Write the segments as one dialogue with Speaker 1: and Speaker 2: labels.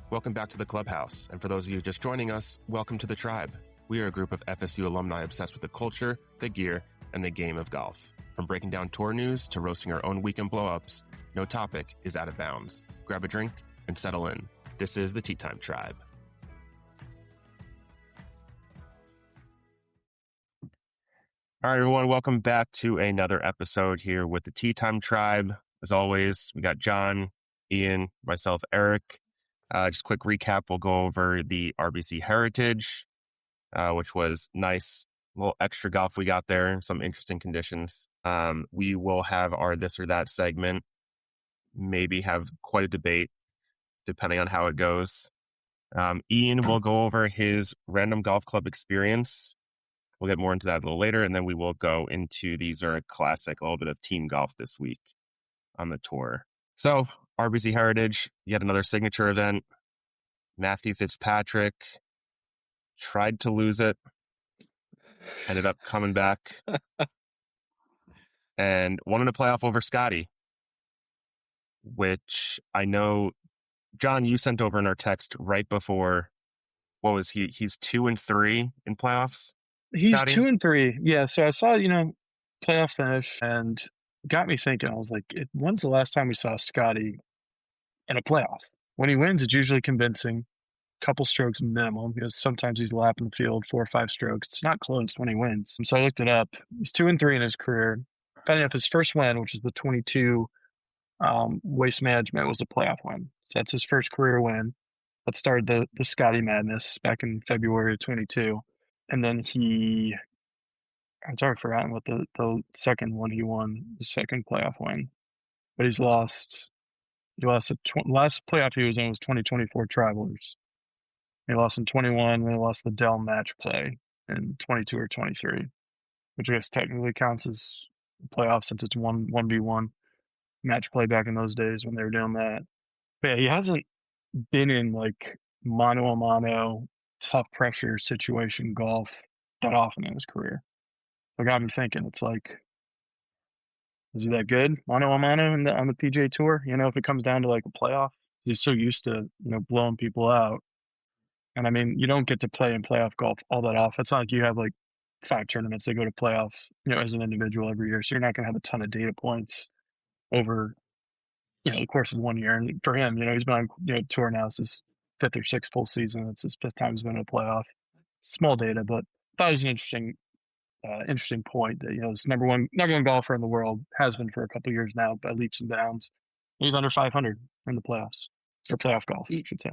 Speaker 1: Welcome back to the Clubhouse, and for those of you just joining us, welcome to the Tribe. We are a group of FSU alumni obsessed with the culture, the gear, and the game of golf. From breaking down tour news to roasting our own weekend blow-ups, no topic is out of bounds. Grab a drink and settle in. This is the Tea Time Tribe. All right, everyone, welcome back to another episode here with the Tea Time Tribe. As always, we got John, Ian, myself, Eric. Just quick recap, we'll go over the RBC Heritage, which was nice. A little extra golf we got there, some interesting conditions. We will have our this or that segment, maybe have quite a debate, depending on how it goes. Ian will go over his random golf club experience. We'll get more into that a little later, and then we will go into the Zurich Classic, a little bit of team golf this week on the tour. So, RBC Heritage, yet another signature event. Matthew Fitzpatrick tried to lose it, ended up coming back, and won in a playoff over Scottie, which I know, John, you sent over in our text right before, what was he? He's 2-3 in playoffs?
Speaker 2: He's
Speaker 1: Scottie?
Speaker 2: 2-3. Yeah, so I saw, playoff finish and got me thinking. I was like, when's the last time we saw Scottie in a playoff? When he wins, it's usually convincing. Couple strokes minimum, because sometimes he's lapping the field 4 or 5 strokes. It's not close when he wins. So I looked it up. He's 2-3 in his career. Funny enough, his first win, which is the 22 Waste Management, was a playoff win. So that's his first career win. That started the Scottie madness back in February of 22. And then I've already forgotten what the second one he won, the second playoff win. But he's lost. He lost last playoff he was in was 2024 Travelers. He lost in 21, then he lost the Dell match play in 22 or 23, which I guess technically counts as a playoff since it's 1v1 match play back in those days when they were doing that. But yeah, he hasn't been in like mano-a-mano, tough pressure situation golf that often in his career. So it got me thinking, it's like, is he that good mano-a-mano on the PGA Tour? If it comes down to like a playoff, he's so used to, blowing people out. And I mean, you don't get to play in playoff golf all that often. It's not like you have like 5 tournaments that go to playoffs, as an individual every year. So you're not going to have a ton of data points over, the course of 1 year. And for him, he's been on tour now. It's his 5th or 6th full season. It's his 5th time he's been in a playoff. Small data, but I thought it was an interesting point that, this number one golfer in the world has been for a couple of years now by leaps and bounds. He's under 500 in the playoffs, or playoff golf, I should say.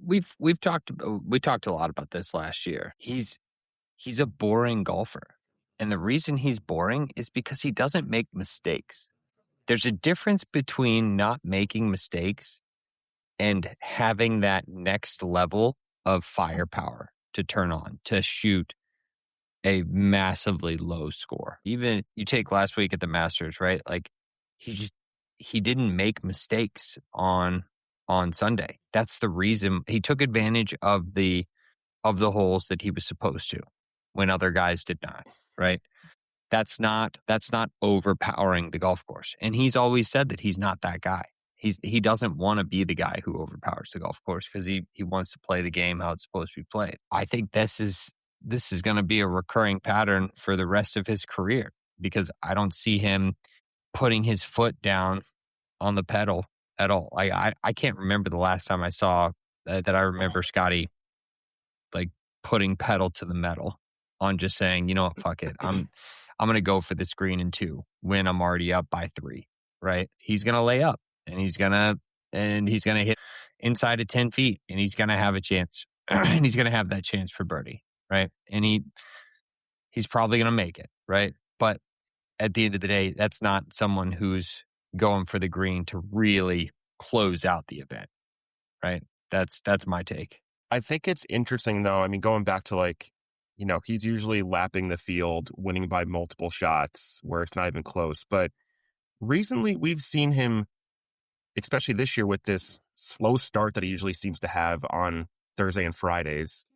Speaker 3: We talked a lot about this last year. He's a boring golfer. And the reason he's boring is because he doesn't make mistakes. There's a difference between not making mistakes and having that next level of firepower to turn on, to shoot a massively low score. Even you take last week at the Masters, right? Like he didn't make mistakes on Sunday. That's the reason he took advantage of the holes that he was supposed to when other guys did not, right? That's not overpowering the golf course. And he's always said that he's not that guy. He doesn't want to be the guy who overpowers the golf course because he wants to play the game how it's supposed to be played. I think this is going to be a recurring pattern for the rest of his career because I don't see him putting his foot down on the pedal at all. I can't remember the last time I saw that I remember Scottie like putting pedal to the metal on just saying, you know what, fuck it. I'm going to go for this green in 2 when I'm already up by 3, right? He's going to lay up and he's going to hit inside of 10 feet and he's going to have a chance and he's going to have that chance for birdie, right? And he's probably going to make it, right? But at the end of the day, that's not someone who's going for the green to really close out the event, right? That's my take.
Speaker 1: I think it's interesting, though. I mean, going back to he's usually lapping the field, winning by multiple shots where it's not even close. But recently we've seen him, especially this year with this slow start that he usually seems to have on Thursday and Fridays,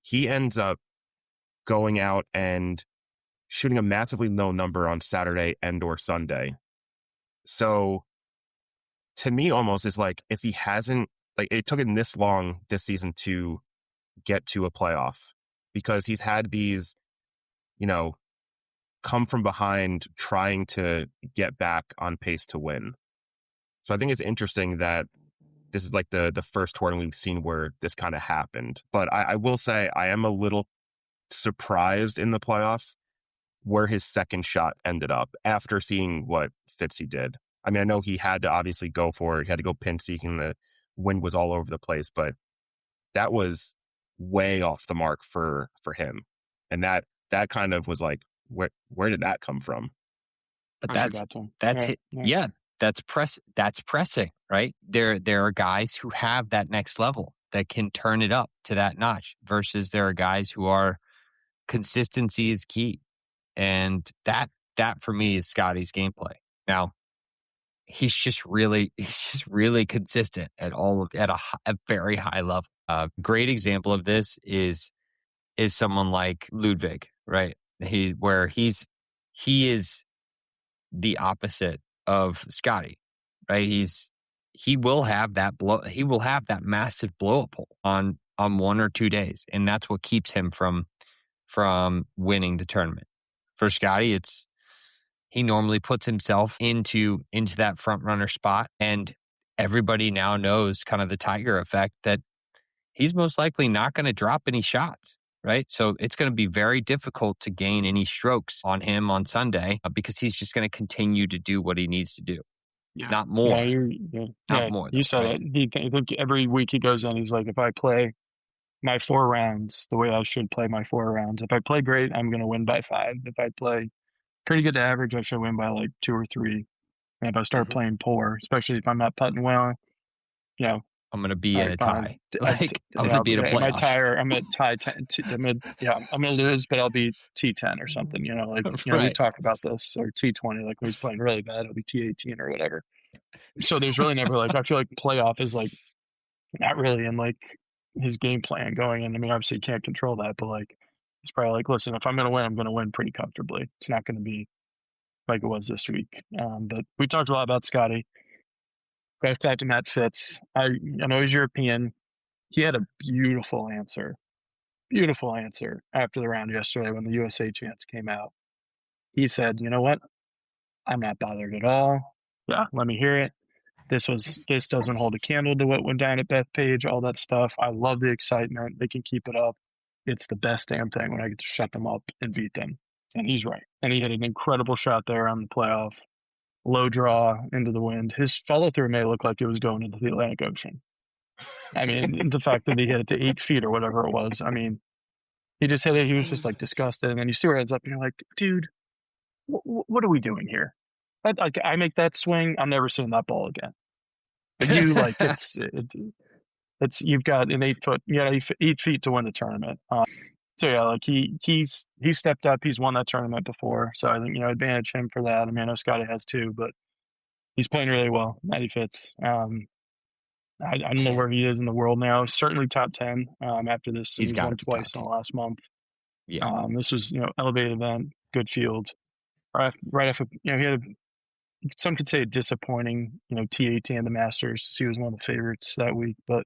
Speaker 1: he ends up going out and shooting a massively low number on Saturday and or Sunday. So to me, almost, it's like if he hasn't it took him this long this season to get to a playoff, because he's had these, come from behind trying to get back on pace to win. So I think it's interesting that this is like the first tournament we've seen where this kind of happened. But I will say I am a little surprised in the playoff where his second shot ended up after seeing what Fitzy did. I mean, I know he had to obviously go for it. He had to go pin seeking. The wind was all over the place, but that was way off the mark for him. And that kind of was like, where did that come from?
Speaker 3: But that's it. Yeah. That's pressing, right? There are guys who have that next level that can turn it up to that notch, versus there are guys who are consistency is key. And that for me is Scottie's gameplay. Now, he's just really consistent at a very high level. A great example of this is someone like Ludwig, right? He is the opposite of Scottie, right? He will have that massive blow up hole on 1 or 2 days, and that's what keeps him from winning the tournament. For Scottie, he normally puts himself into that front runner spot, and everybody now knows kind of the Tiger effect that he's most likely not going to drop any shots, right? So it's going to be very difficult to gain any strokes on him on Sunday, because he's just going to continue to do what he needs to do.
Speaker 2: Yeah.
Speaker 3: Not more.
Speaker 2: Not
Speaker 3: more.
Speaker 2: You said it. I think every week he goes in, he's like, if I play my 4 rounds the way I should play my 4 rounds, if I play great, I'm going to win by 5. If I play pretty good to average, I should win by like 2 or 3. And if I start playing poor, especially if I'm not putting well,
Speaker 3: I'm going to be in a tie. I'm going to be in a playoff.
Speaker 2: My tire, I'm at tie 10. I'm going to lose, but I'll be T10 or something.
Speaker 3: Right.
Speaker 2: We talk about this, or T20. Like when he's playing really bad, it'll be T18 or whatever. So there's really never I feel like playoff is like not really in like his game plan going in. I mean, obviously you can't control that, but like it's probably like, listen, if I'm going to win, I'm going to win pretty comfortably. It's not going to be like it was this week. But we talked a lot about Scottie. Back to Matt Fitz. I know he's European. He had a beautiful answer after the round yesterday when the USA chance came out. He said, you know what? I'm not bothered at all. Yeah, let me hear it. This doesn't hold a candle to what went down at Bethpage, all that stuff. I love the excitement. They can keep it up. It's the best damn thing when I get to shut them up and beat them. And he's right. And he had an incredible shot there on the playoff. Low draw into the wind. His follow-through may look like it was going into the Atlantic Ocean. I mean, the fact that he hit it to 8 feet or whatever it was. I mean, he just hit it. He was just like disgusted. And then you see where it ends up and you're like, dude, what are we doing here? I make that swing. I'm never seeing that ball again. But you it's you've got an 8 foot, 8 feet to win the tournament. So yeah, like he stepped up. He's won that tournament before, so I think advantage him for that. I mean, I know Scottie has too, but he's playing really well. Matty Fitz. I don't know where he is in the world now. Certainly top 10 after this.
Speaker 3: He's
Speaker 2: won twice in the last month.
Speaker 3: Yeah.
Speaker 2: This was elevated event, good field. Right after he had some could say a disappointing T18 at the Masters. He was one of the favorites that week, but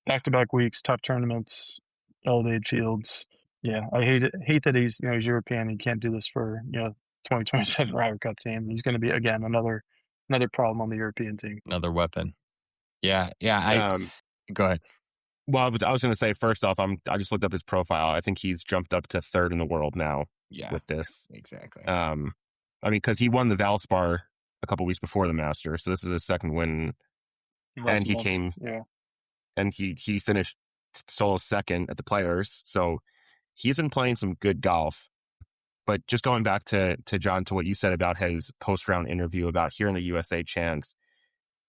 Speaker 2: back-to-back weeks, tough tournaments. Elevated fields. Yeah, I hate that he's European. He can't do this for 2027 Ryder Cup team. He's going to be again another problem on the European team.
Speaker 3: Another weapon. Yeah. Go ahead.
Speaker 1: Well, I was going to say, first off, I just looked up his profile. I think he's jumped up to 3rd in the world now.
Speaker 3: Yeah,
Speaker 1: with this
Speaker 3: exactly.
Speaker 1: I mean, because he won the Valspar a couple weeks before the Masters, so this is his second win, and he came.
Speaker 2: Yeah,
Speaker 1: and he finished solo 2nd at the Players, so he's been playing some good golf. But just going back to John, to what you said about his post-round interview about hearing the USA chance,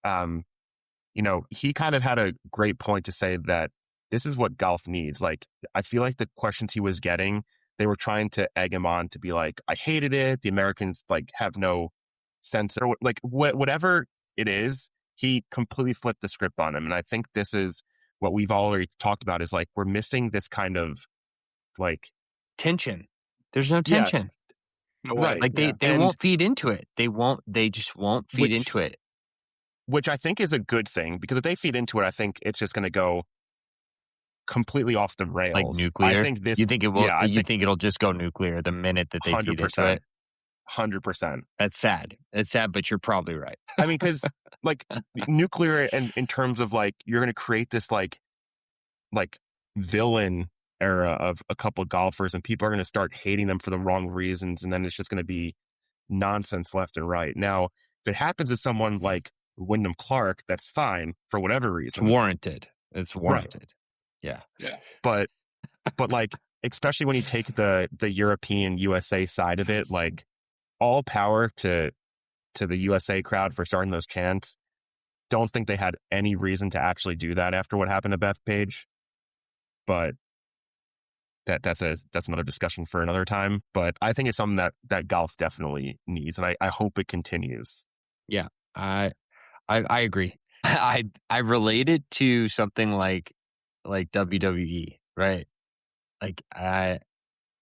Speaker 1: he kind of had a great point to say that this is what golf needs. Like, I feel like the questions he was getting, they were trying to egg him on to be like, I hated it. The Americans have no sense, or whatever it is. He completely flipped the script on him. And I think this is what we've already talked about, is like, we're missing this kind of
Speaker 3: tension. There's no tension.
Speaker 2: Yeah.
Speaker 3: Right. Like they won't feed into it. They just won't feed into it.
Speaker 1: which I think is a good thing, because if they feed into it, I think it's just going to go completely off the rails.
Speaker 3: Like nuclear?
Speaker 1: I think this.
Speaker 3: You think it will?
Speaker 1: Yeah,
Speaker 3: You think it'll just go nuclear the minute that they feed into it?
Speaker 1: 100%.
Speaker 3: That's sad. It's sad, but you're probably right.
Speaker 1: I mean, because like nuclear, and in terms of like, you're going to create this like villain era of a couple of golfers, and people are going to start hating them for the wrong reasons, and then it's just going to be nonsense left and right. Now, if it happens to someone like Wyndham Clark, that's fine for whatever reason.
Speaker 3: It's warranted. It's warranted.
Speaker 1: Right.
Speaker 2: Yeah.
Speaker 1: But like, especially when you take the European USA side of it, like, all power to the USA crowd for starting those chants. Don't think they had any reason to actually do that after what happened to Bethpage. But that's another discussion for another time. But I think it's something that golf definitely needs, and I hope it continues.
Speaker 3: Yeah, I agree. I relate it to something like WWE, right? Like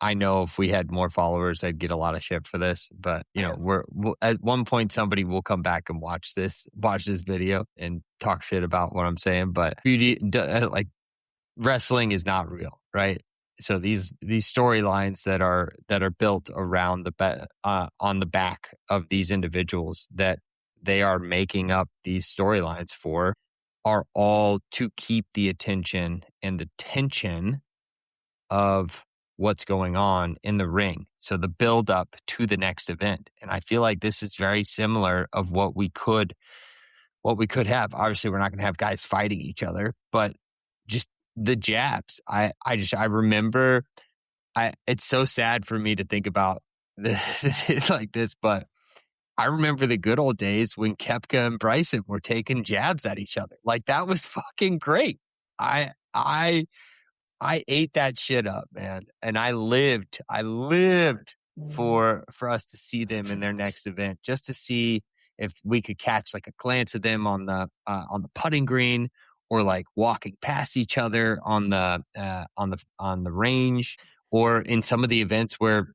Speaker 3: I know if we had more followers, I'd get a lot of shit for this, but you know, we'll, at one point somebody will come back and watch this video and talk shit about what I'm saying. But like, wrestling is not real, right? So these storylines that are built around on the back of these individuals that they are making up these storylines for are all to keep the attention and the tension of what's going on in the ring. So the build up to the next event. And I feel like this is very similar of what we could have. Obviously, we're not going to have guys fighting each other, but just the jabs. I remember, it's so sad for me to think about this like this, but I remember the good old days when Koepka and Bryson were taking jabs at each other. Like, that was fucking great. I ate that shit up, man. And I lived for us to see them in their next event, just to see if we could catch like a glance of them on the putting green, or like walking past each other on the range, or in some of the events where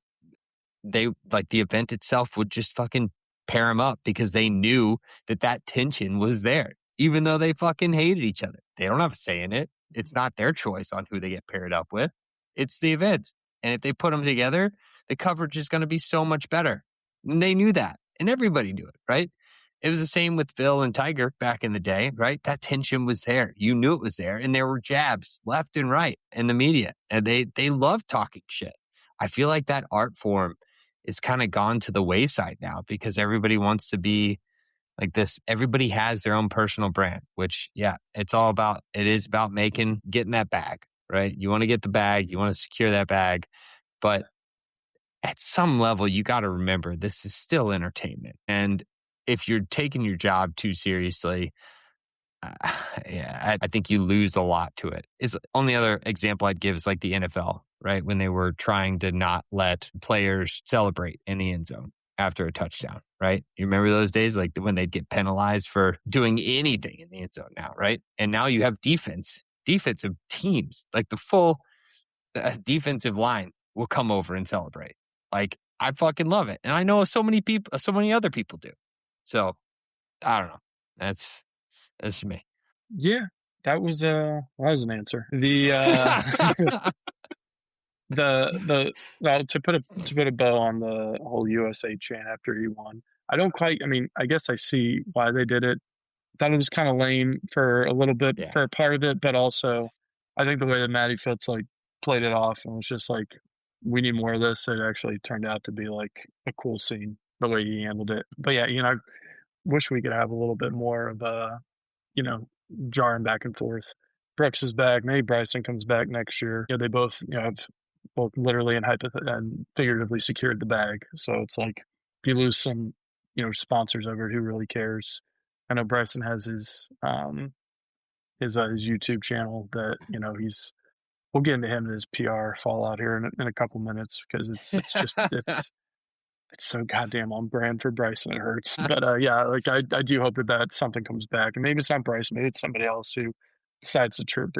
Speaker 3: they, like, the event itself would just fucking pair them up because they knew that tension was there, even though they fucking hated each other. They don't have a say in it. It's not their choice on who they get paired up with. It's the events. And if they put them together, the coverage is going to be so much better. And they knew that. And everybody knew it, right? It was the same with Phil and Tiger back in the day, right? That tension was there. You knew it was there. And there were jabs left and right in the media. And they love talking shit. I feel like that art form is kind of gone to the wayside now because everybody wants to be like this. Everybody has their own personal brand, which, yeah, it is about getting that bag, right? You want to get the bag, you want to secure that bag, but at some level, you got to remember this is still entertainment. And if you're taking your job too seriously, I think you lose a lot to it. Only other example I'd give is like the NFL, right? When they were trying to not let players celebrate in the end zone after a touchdown, right? You remember those days, like when they'd get penalized for doing anything in the end zone now, right? And now you have defensive teams, like the full defensive line will come over and celebrate. Like, I fucking love it. And I know so many other people do. So I don't know. That's me.
Speaker 2: Yeah, that was an answer. To put a bow on the whole USA chant after he won. I guess I see why they did it. Thought it was kind of lame for a little bit, for a part of it, but also I think the way that Matty Fitz like played it off and was just like, we need more of this. It actually turned out to be like a cool scene the way he handled it. But yeah, I wish we could have a little bit more of jarring back and forth. Brooks is back. Maybe Bryson comes back next year. Yeah, they both, have both literally and figuratively secured the bag. So it's like, if you lose some, sponsors over it, who really cares? I know Bryson has his YouTube channel that, we'll get into him and his PR fallout here in a couple minutes because it's just, it's so goddamn on brand for Bryson. It hurts. But yeah, like I do hope that something comes back. And maybe it's not Bryson, maybe it's somebody else who decides to chirp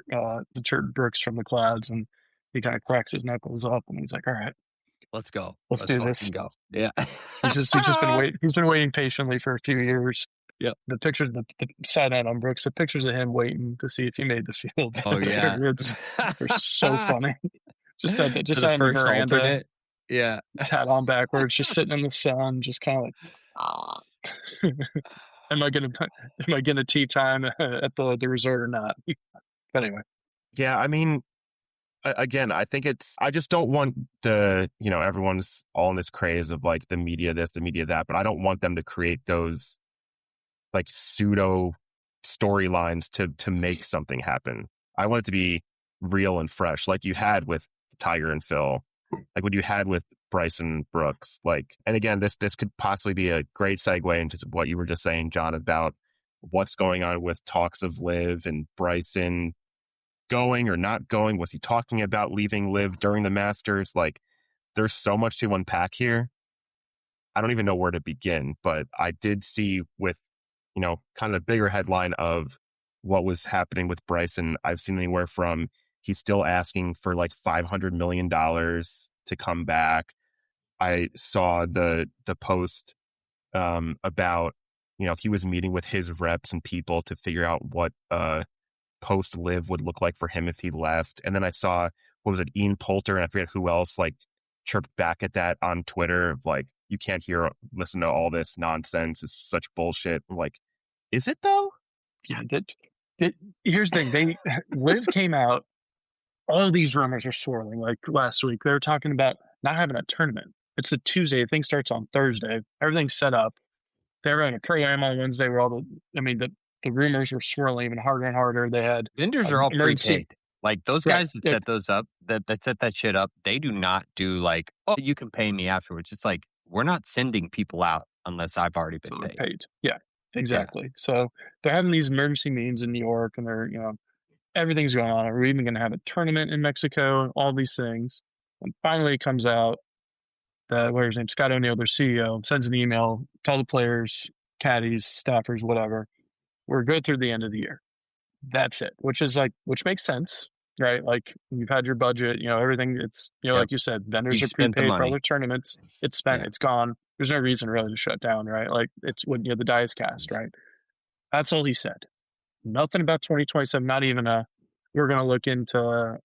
Speaker 2: Brooks from the clouds, and he kind of cracks his knuckles up and he's like, all right,
Speaker 3: let's go.
Speaker 2: Let's do this.
Speaker 3: Go. Yeah.
Speaker 2: He's just been waiting patiently for a few years.
Speaker 3: Yep.
Speaker 2: The pictures, the side note on Brooks, the pictures of him waiting to see if he made the field.
Speaker 3: Oh yeah,
Speaker 2: they're so funny. Just out
Speaker 3: For
Speaker 2: out
Speaker 3: the
Speaker 2: on the
Speaker 3: first
Speaker 2: veranda,
Speaker 3: alternate. Yeah,
Speaker 2: hat on backwards, just sitting in the sun, just kind of like, am I gonna tea time at the resort or not? But anyway,
Speaker 1: Yeah, I mean, again, I think I just don't want everyone's all in this craze of like the media this, the media that, but I don't want them to create those like pseudo storylines to make something happen. I want it to be real and fresh, like you had with Tiger and Phil, like what you had with Bryson Brooks. Like, and again, this could possibly be a great segue into what you were just saying, John, about what's going on with talks of Liv and Bryson going or not going. Was he talking about leaving Liv during the Masters? Like, there's so much to unpack here. I don't even know where to begin, but I did see with, kind of the bigger headline of what was happening with Bryson. I've seen anywhere from he's still asking for like $500 million to come back. I saw the post about, he was meeting with his reps and people to figure out what post Liv would look like for him if he left. And then I saw, what was it, Ian Poulter, and I forget who else, like chirped back at that on Twitter of like, you can't listen to all this nonsense. It's such bullshit. I'm like, is it though?
Speaker 2: yeah. Here's the thing. Liv came out. All these rumors are swirling. Like last week, they were talking about not having a tournament. It's a Tuesday. The thing starts on Thursday. Everything's set up. They're running a program on Wednesday where the rumors were swirling even harder and harder. They had
Speaker 3: vendors are all
Speaker 2: emergency-
Speaker 3: prepaid. Like those guys that set those up, that set that shit up, they do not do like, oh, you can pay me afterwards. It's like, we're not sending people out unless I've already been paid.
Speaker 2: Yeah, exactly. Yeah. So they're having these emergency meetings in New York, and they're, everything's going on. Are we even going to have a tournament in Mexico and all these things? And finally it comes out that, what's his name, Scott O'Neill, their CEO, sends an email, tell the players, caddies, staffers, whatever, we're good through the end of the year. That's it, which makes sense, right? Like, you've had your budget, everything. It's, like you said, vendors are prepaid for other tournaments. It's spent, it's gone. There's no reason really to shut down, right? Like, it's when the die is cast, right? That's all he said. Nothing about 2027, not even we're going to look into,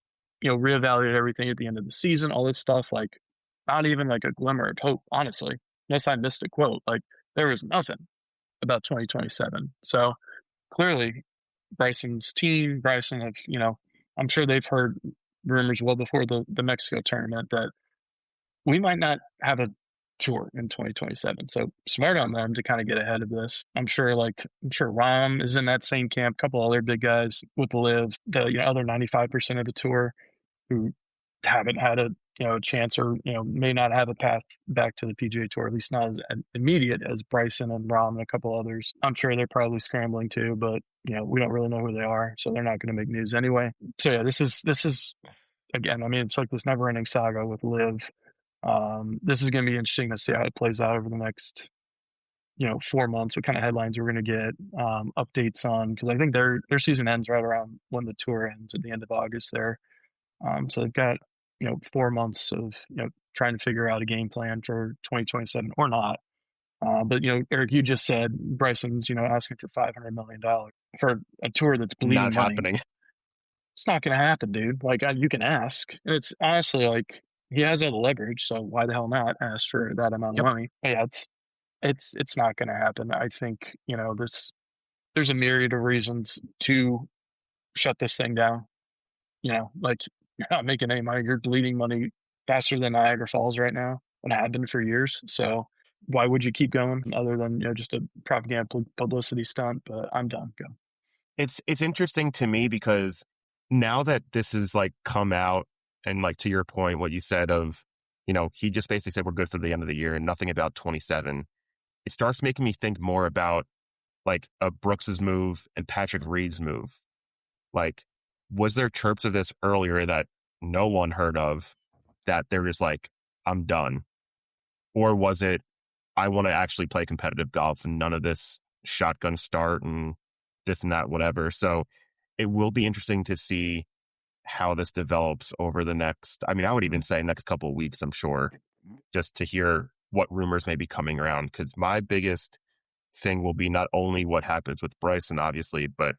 Speaker 2: reevaluate everything at the end of the season, all this stuff. Like, not even like a glimmer of hope, honestly, unless I missed a quote. Like, there was nothing about 2027. So clearly, Bryson's team, Bryson, I'm sure they've heard rumors well before the Mexico tournament that we might not have a tour in 2027. So smart on them to kind of get ahead of this. I'm sure Rahm is in that same camp, a couple other big guys with Liv, the other 95% of the tour who haven't had a chance or may not have a path back to the PGA Tour, at least not as immediate as Bryson and Rahm and a couple others. I'm sure they're probably scrambling too, but we don't really know who they are, so they're not going to make news anyway. So yeah, this is again, I mean, it's like this never-ending saga with Liv. This is going to be interesting to see how it plays out over the next 4 months, what kind of headlines we're going to get, updates on, because I think their season ends right around when the tour ends at the end of August there. So they've got 4 months of trying to figure out a game plan for 2027 or not. But Eric, you just said Bryson's asking for $500 million for a tour that's bleeding
Speaker 1: not
Speaker 2: money.
Speaker 1: happening.
Speaker 2: It's not going to happen, dude. Like, you can ask, and it's honestly like he has all the leverage, so why the hell not ask for that amount of money? But yeah, it's not going to happen. I think there's a myriad of reasons to shut this thing down. Like, you're not making any money. You're bleeding money faster than Niagara Falls right now, and have been for years. So why would you keep going other than just a propaganda publicity stunt? But I'm done. Go.
Speaker 1: It's interesting to me because now that this has like come out, and like to your point, what you said of he just basically said we're good for the end of the year and nothing about 27. It starts making me think more about like a Brooks's move and Patrick Reed's move. Like, was there chirps of this earlier that no one heard of, that they're just like, I'm done? Or was it, I want to actually play competitive golf and none of this shotgun start and this and that, whatever. So it will be interesting to see how this develops over the next, I would even say next couple of weeks, I'm sure, just to hear what rumors may be coming around. Because my biggest thing will be not only what happens with Bryson, obviously, but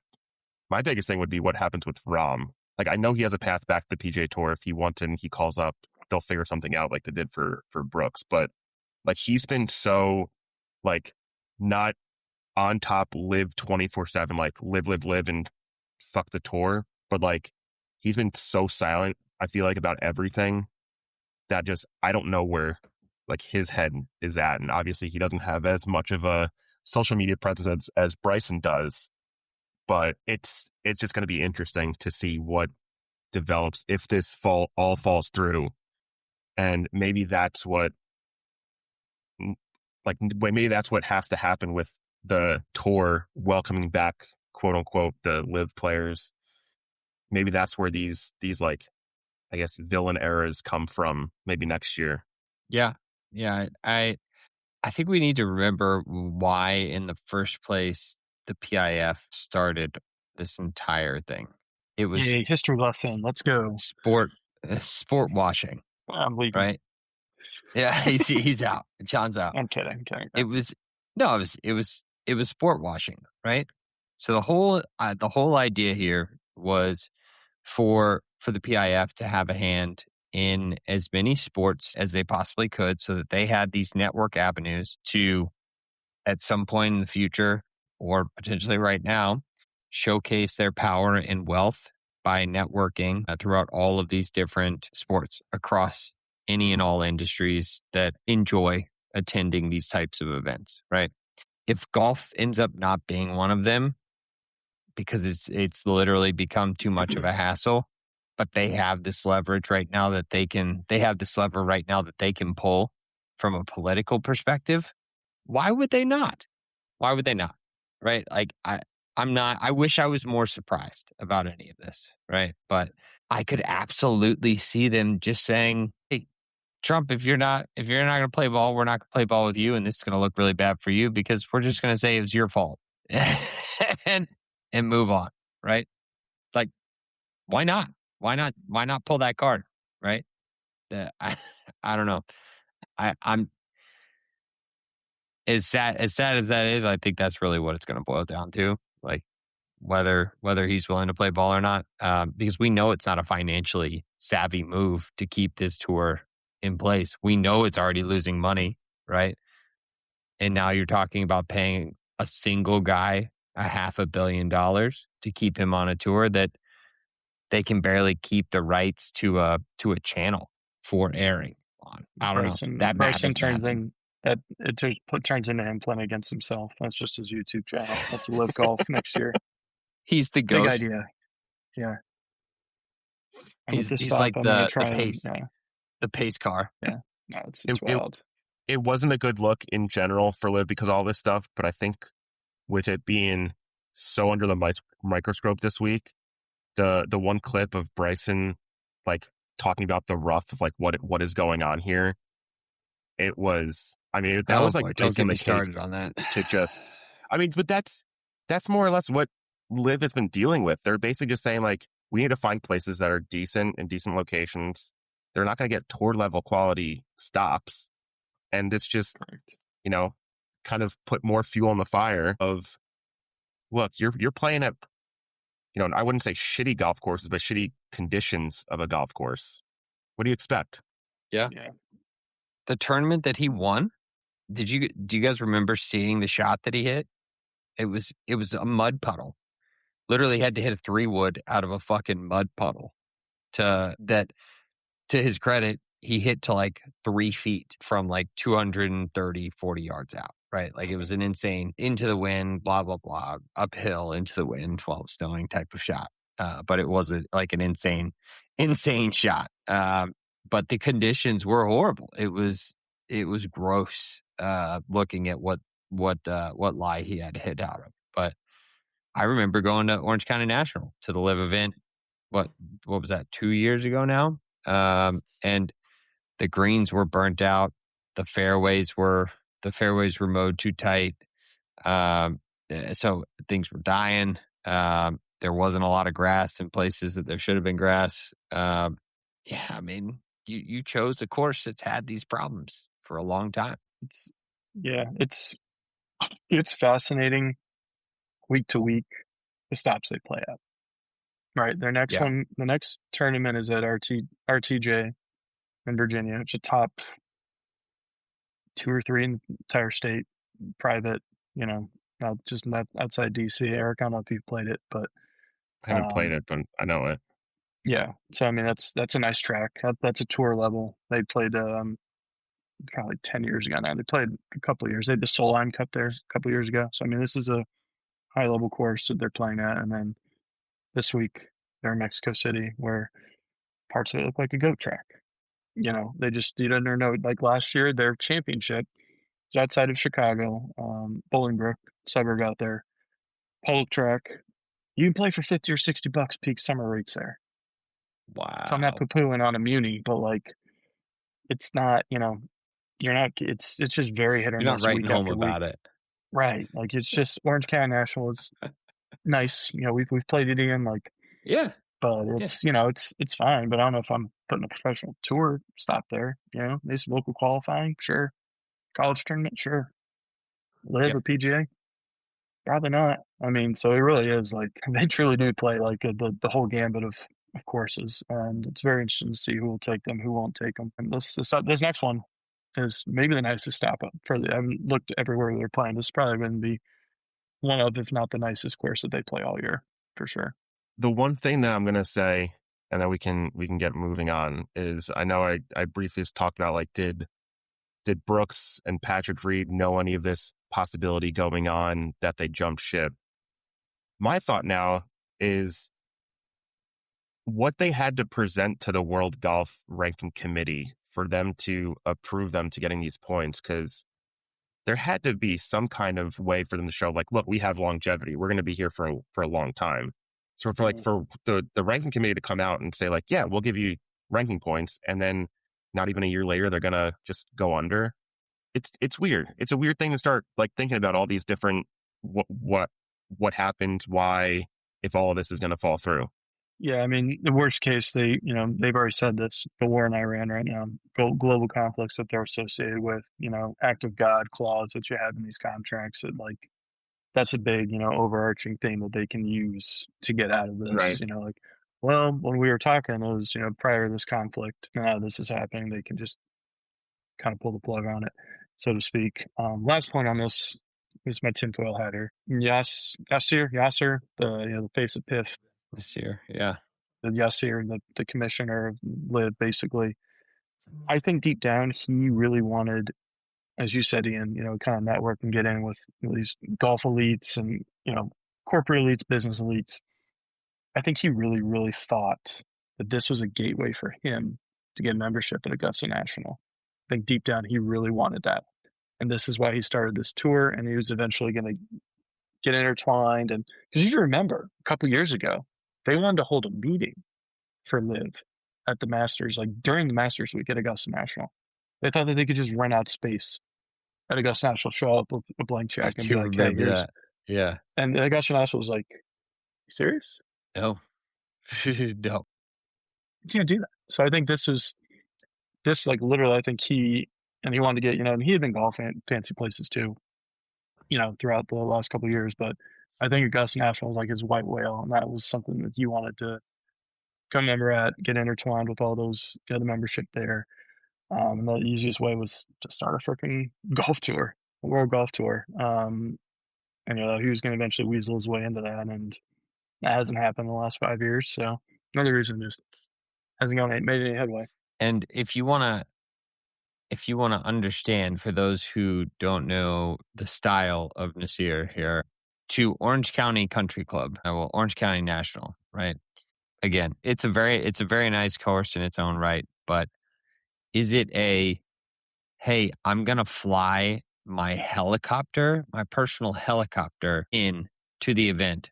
Speaker 1: my biggest thing would be what happens with Rahm. Like, I know he has a path back to the PGA Tour. If he wants it and he calls up, they'll figure something out like they did for Brooks. But like, he's been so like not on top, live 24/7, like live and fuck the tour. But like, he's been so silent, I feel like, about everything that just, I don't know where like his head is at. And obviously he doesn't have as much of a social media presence as Bryson does. But it's just going to be interesting to see what develops if this all falls through. And maybe that's what has to happen with the tour welcoming back, quote unquote, the live players. Maybe that's where these like, I guess, villain eras come from maybe next year.
Speaker 3: Yeah. I think we need to remember why in the first place the PIF started this entire thing. It was
Speaker 2: a history lesson. Let's go.
Speaker 3: Sport washing.
Speaker 2: I'm leaving.
Speaker 3: Right? Yeah, he's out. John's out.
Speaker 2: I'm kidding.
Speaker 3: It was sport washing, right? So the whole idea here was for the PIF to have a hand in as many sports as they possibly could, so that they had these network avenues to, at some point in the future, or potentially right now, showcase their power and wealth by networking throughout all of these different sports across any and all industries that enjoy attending these types of events, right? If golf ends up not being one of them, because it's literally become too much of a hassle, but they have this leverage right now that they can pull from a political perspective, why would they not? Right? Like, I wish I was more surprised about any of this, right? But I could absolutely see them just saying, hey, Trump, if you're not going to play ball, we're not going to play ball with you, and this is going to look really bad for you because we're just going to say it was your fault and move on, right? Like, why not? Why not pull that card, right? I don't know. I'm as sad as that is. I think that's really what it's going to boil down to, like whether he's willing to play ball or not, because we know it's not a financially savvy move to keep this tour in place. We know it's already losing money, right? And now you're talking about paying a single guy $500 million to keep him on a tour that they can barely keep the rights to a channel for airing on. I don't know. That
Speaker 2: Bryson turns into him playing against himself. That's just his YouTube channel. That's Live Golf next year.
Speaker 3: He's the ghost.
Speaker 2: Big idea. Yeah.
Speaker 3: He's like the pace car.
Speaker 2: Yeah. No, it's wild.
Speaker 1: It wasn't a good look in general for Liv because of all this stuff, but I think with it being so under the microscope this week, the one clip of Bryson like talking about the rough of like what is going on here, it was, I mean, that was like
Speaker 3: don't get me started on that.
Speaker 1: To just, I mean, but that's more or less what Liv has been dealing with. They're basically just saying like, we need to find places that are decent in decent locations. They're not going to get tour level quality stops. And this just, kind of put more fuel on the fire of, look, you're playing at, I wouldn't say shitty golf courses, but shitty conditions of a golf course. What do you expect?
Speaker 3: Yeah. The tournament that he won, do you guys remember seeing the shot that he hit? It was a mud puddle. Literally had to hit a 3-wood out of a fucking mud puddle. To his credit, he hit to like 3 feet from like 230, 40 yards out, right? Like, it was an insane into the wind, blah, blah, blah, uphill into the wind, 12 snowing type of shot. But it was like an insane shot. But the conditions were horrible. It was gross, looking at what lie he had to hit out of. But I remember going to Orange County National to the Live event. What was that, 2 years ago now? And the greens were burnt out. The fairways were mowed too tight. So things were dying. There wasn't a lot of grass in places that there should have been grass. I mean, you chose a course that's had these problems for a long time.
Speaker 2: It's It's fascinating week to week the stops they play at. Right, their next
Speaker 3: Yeah.
Speaker 2: one, the next tournament is at RTJ in Virginia. It's a top 2 or 3 in the entire state, private. Just not outside DC. Eric, I don't know if you've played it, but
Speaker 1: I haven't played it, but I know it.
Speaker 2: yeah. So I mean, that's a nice track. That's a tour level. They played probably 10 years ago now. They played a couple of years. They had the Solheim Cup there a couple of years ago. So I mean, this is a high level course that they're playing at. And then this week they're in Mexico City, where parts of it look like a goat track. They just, you don't know, like last year, their championship was outside of Chicago, Bolingbrook, suburb out there, public track. You can play for 50 or $60 peak summer rates there.
Speaker 3: Wow.
Speaker 2: So I'm not poo-pooing on a Muni, but like, it's not, you're not, it's just very hit or
Speaker 3: You're not
Speaker 2: miss
Speaker 3: writing
Speaker 2: week
Speaker 3: home
Speaker 2: after
Speaker 3: about
Speaker 2: week.
Speaker 3: it.
Speaker 2: Right. Like, it's just Orange County National is nice. We've played it in, like,
Speaker 3: Yeah.
Speaker 2: but it's, it's fine. But I don't know if I'm putting a professional tour stop there. Maybe some local qualifying, sure. College tournament, sure. Live
Speaker 3: Yep.
Speaker 2: or PGA, probably not. I mean, so it really is like they truly do play like the whole gambit of courses, and it's very interesting to see who will take them, who won't take them. And this next one is maybe the nicest stop up for the. I've looked everywhere they're playing. This is probably going to be one of, if not the nicest course that they play all year, for sure.
Speaker 1: The one thing that I'm gonna say, and then we can get moving on, is I know I briefly just talked about, like, did Brooks and Patrick Reed know any of this possibility going on that they jumped ship? My thought now is what they had to present to the World Golf Ranking Committee for them to approve them to getting these points, because there had to be some kind of way for them to show, like, look, we have longevity. We're going to be here for a long time. So for the ranking committee to come out and say, like, yeah, we'll give you ranking points, and then not even a year later they're gonna just go under. It's weird. It's a weird thing to start, like, thinking about all these different what happened, why, if all of this is going to fall through.
Speaker 2: Yeah, I mean, the worst case, they've already said this, the war in Iran right now, global conflicts that they're associated with, act of God clause that you have in these contracts, that, like, that's a big, overarching thing that they can use to get out of this.
Speaker 1: Right.
Speaker 2: Like, well, when we were talking, it was, prior to this conflict, now this is happening, they can just kind of pull the plug on it, so to speak. Last point on this is my tinfoil hat here. Yasser, the face of PIF
Speaker 3: this year. Yeah.
Speaker 2: The Yasser, the commissioner of LIV, basically. I think deep down he really wanted, as you said, Ian, kind of network and get in with these golf elites and, corporate elites, business elites. I think he really, really thought that this was a gateway for him to get membership at Augusta National. I think deep down he really wanted that. And this is why he started this tour, and he was eventually going to get intertwined. And because you remember a couple years ago, they wanted to hold a meeting for LIV at the Masters, like during the Masters week at Augusta National. They thought that they could just rent out space at Augusta National, show up with a blank check and be like, hey, here's
Speaker 3: that. Yeah.
Speaker 2: And Augusta National was like, you serious?
Speaker 3: No. No.
Speaker 2: You can't do that. So I think this like literally, I think he wanted to get, and he had been golfing at fancy places too, throughout the last couple of years, but I think Augusta National was like his white whale, and that was something that he wanted to come member at, get intertwined with all those, the membership there. And the easiest way was to start a freaking golf tour, a world golf tour. And he was going to eventually weasel his way into that, and that hasn't happened in the last 5 years. So another reason just hasn't made any headway.
Speaker 3: And if you want to understand, for those who don't know the style of Nasir here, to Orange County Country Club, Orange County National, right? Again, it's a very nice course in its own right, but is it hey, I'm going to fly my personal helicopter in to the event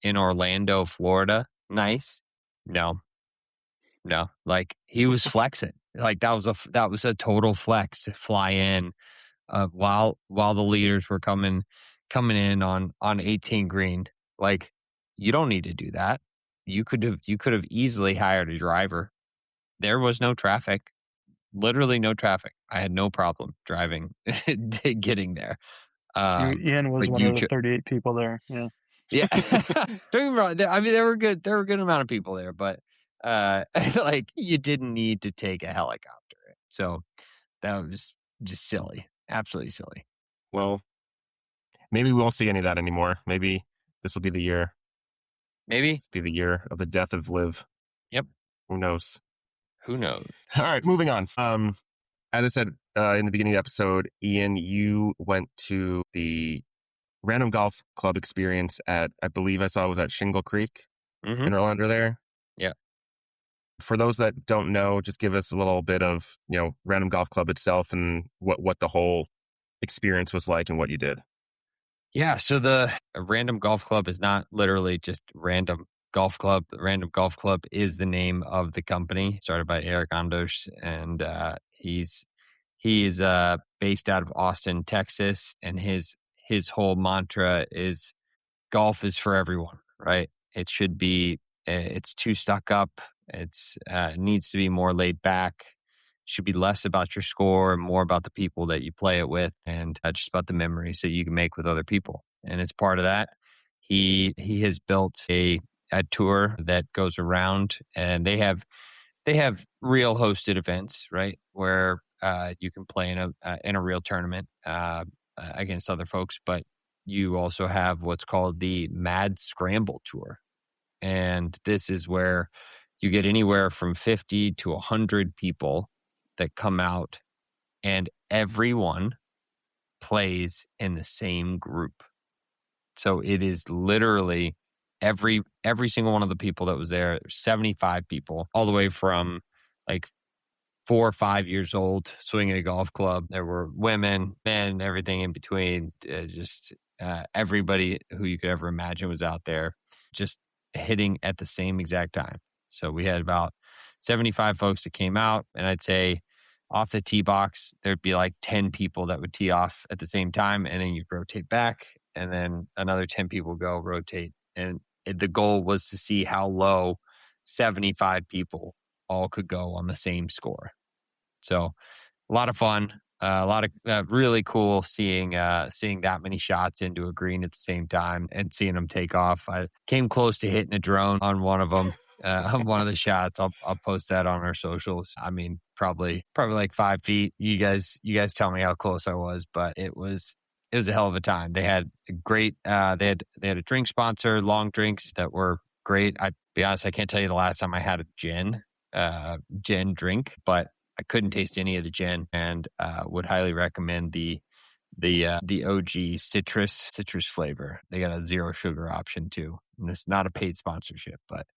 Speaker 3: in Orlando, Florida? Nice. No. Like, he was flexing. Like, that was a total flex to fly in while the leaders were coming in on 18 green. Like, you don't need to do that. You could have easily hired a driver. There was no traffic. Literally no traffic. I had no problem driving, getting there.
Speaker 2: Ian was
Speaker 3: but
Speaker 2: one
Speaker 3: you
Speaker 2: of the 38 people there. Yeah.
Speaker 3: Yeah. Don't get me wrong. There were good. There were a good amount of people there, but like you didn't need to take a helicopter. So that was just silly, absolutely silly.
Speaker 1: Well, maybe we won't see any of that anymore. Maybe this will be the year.
Speaker 3: Maybe
Speaker 1: This will be the year of the death of Liv.
Speaker 3: Yep.
Speaker 1: Who knows?
Speaker 3: Who knows?
Speaker 1: All right, moving on. As I said in the beginning of the episode, Ian, you went to the Random Golf Club experience at, I believe I saw it was at Shingle Creek in Orlando there.
Speaker 3: Yeah.
Speaker 1: For those that don't know, just give us a little bit of, Random Golf Club itself and what the whole experience was like and what you did.
Speaker 3: Yeah. So the Random Golf Club is not literally just Random Golf Club. The Random Golf Club is the name of the company, started by Eric Andos, and he is based out of Austin, Texas, and his whole mantra is golf is for everyone, right? It should be, it's too stuck up. It needs to be more laid back. Should be less about your score and more about the people that you play it with, and just about the memories that you can make with other people. And as part of that, he has built a tour that goes around, and they have real hosted events, right, where you can play in a real tournament against other folks, but you also have what's called the Mad Scramble Tour. And this is where you get anywhere from 50 to 100 people that come out, and everyone plays in the same group. So it is literally every single one of the people that was there, 75 people, all the way from like 4 or 5 years old, swinging a golf club. There were women, men, everything in between. Everybody who you could ever imagine was out there, just hitting at the same exact time. So we had about 75 folks that came out, and I'd say off the tee box, there'd be like 10 people that would tee off at the same time, and then you'd rotate back, and then another 10 people go rotate. And the goal was to see how low 75 people all could go on the same score. So a lot of fun, a lot of really cool seeing that many shots into a green at the same time and seeing them take off. I came close to hitting a drone on one of them. On one of the shots. I'll post that on our socials. I mean, probably like 5 feet. You guys tell me how close I was, but it was a hell of a time. They had a great, they had a drink sponsor, long drinks that were great. I be honest, I can't tell you the last time I had a gin drink, but I couldn't taste any of the gin, and would highly recommend the OG citrus flavor. They got a 0 sugar option too. And it's not a paid sponsorship, but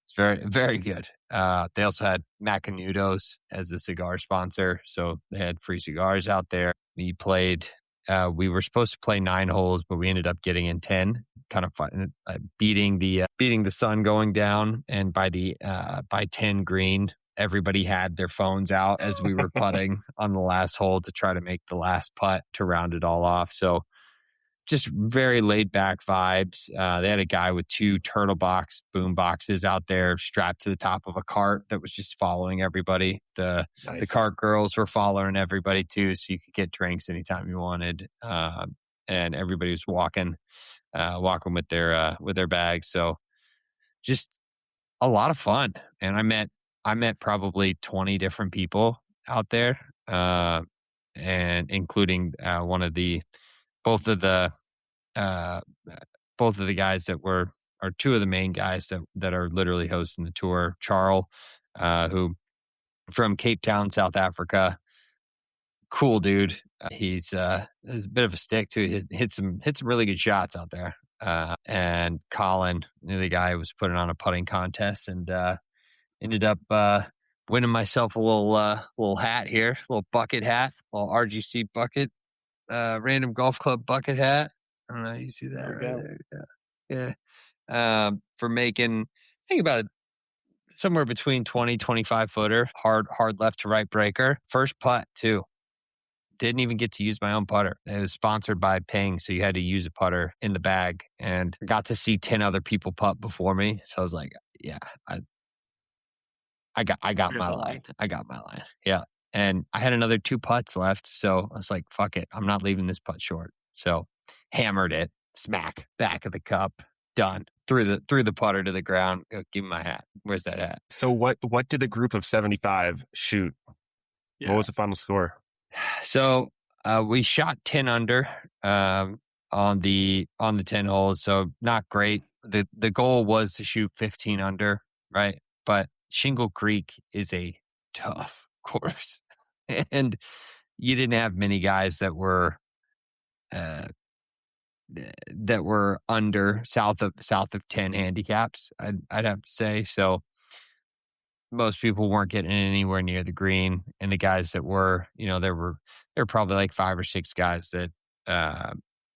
Speaker 3: it's very, very good. They also had Macanudos as the cigar sponsor. So they had free cigars out there. We were supposed to play 9 holes, but we ended up getting in 10, kind of fun, beating the sun going down. And by 10 green, everybody had their phones out as we were putting on the last hole to try to make the last putt to round it all off. So just very laid back vibes. They had a guy with 2 turtle box boom boxes out there strapped to the top of a cart that was just following everybody. The cart girls were following everybody too, so you could get drinks anytime you wanted. And everybody was walking with their bags. So just a lot of fun. And I met probably 20 different people out there, and including both of the guys that are 2 of the main guys that are literally hosting the tour. Charles, who from Cape Town, South Africa, cool dude. He's a bit of a stick too. He hit some really good shots out there. And Colin, the guy who was putting on a putting contest, and ended up winning myself a little hat here, a little bucket hat, a little RGC bucket, Random Golf Club bucket hat. I don't know, you see that right there? Yeah. For making, think about it, somewhere between 20, 25 footer, hard left to right breaker. First putt too. Didn't even get to use my own putter. It was sponsored by Ping, so you had to use a putter in the bag, and got to see 10 other people putt before me. So I was like, yeah, I got my line. I got my line. Yeah. And I had another 2 putts left. So I was like, fuck it. I'm not leaving this putt short. So hammered it, smack, back of the cup, done. Threw the putter to the ground. Go, give me my hat. Where's that hat?
Speaker 1: So what did the group of 75 shoot?
Speaker 2: Yeah.
Speaker 1: What was the final score?
Speaker 3: So we shot 10 under on the 10 holes. So not great. The goal was to shoot 15 under, right? But Shingle Creek is a tough course, and you didn't have many guys that were under south of 10 handicaps. I'd have to say. So most people weren't getting anywhere near the green, and the guys that were, there were probably like 5 or 6 guys that,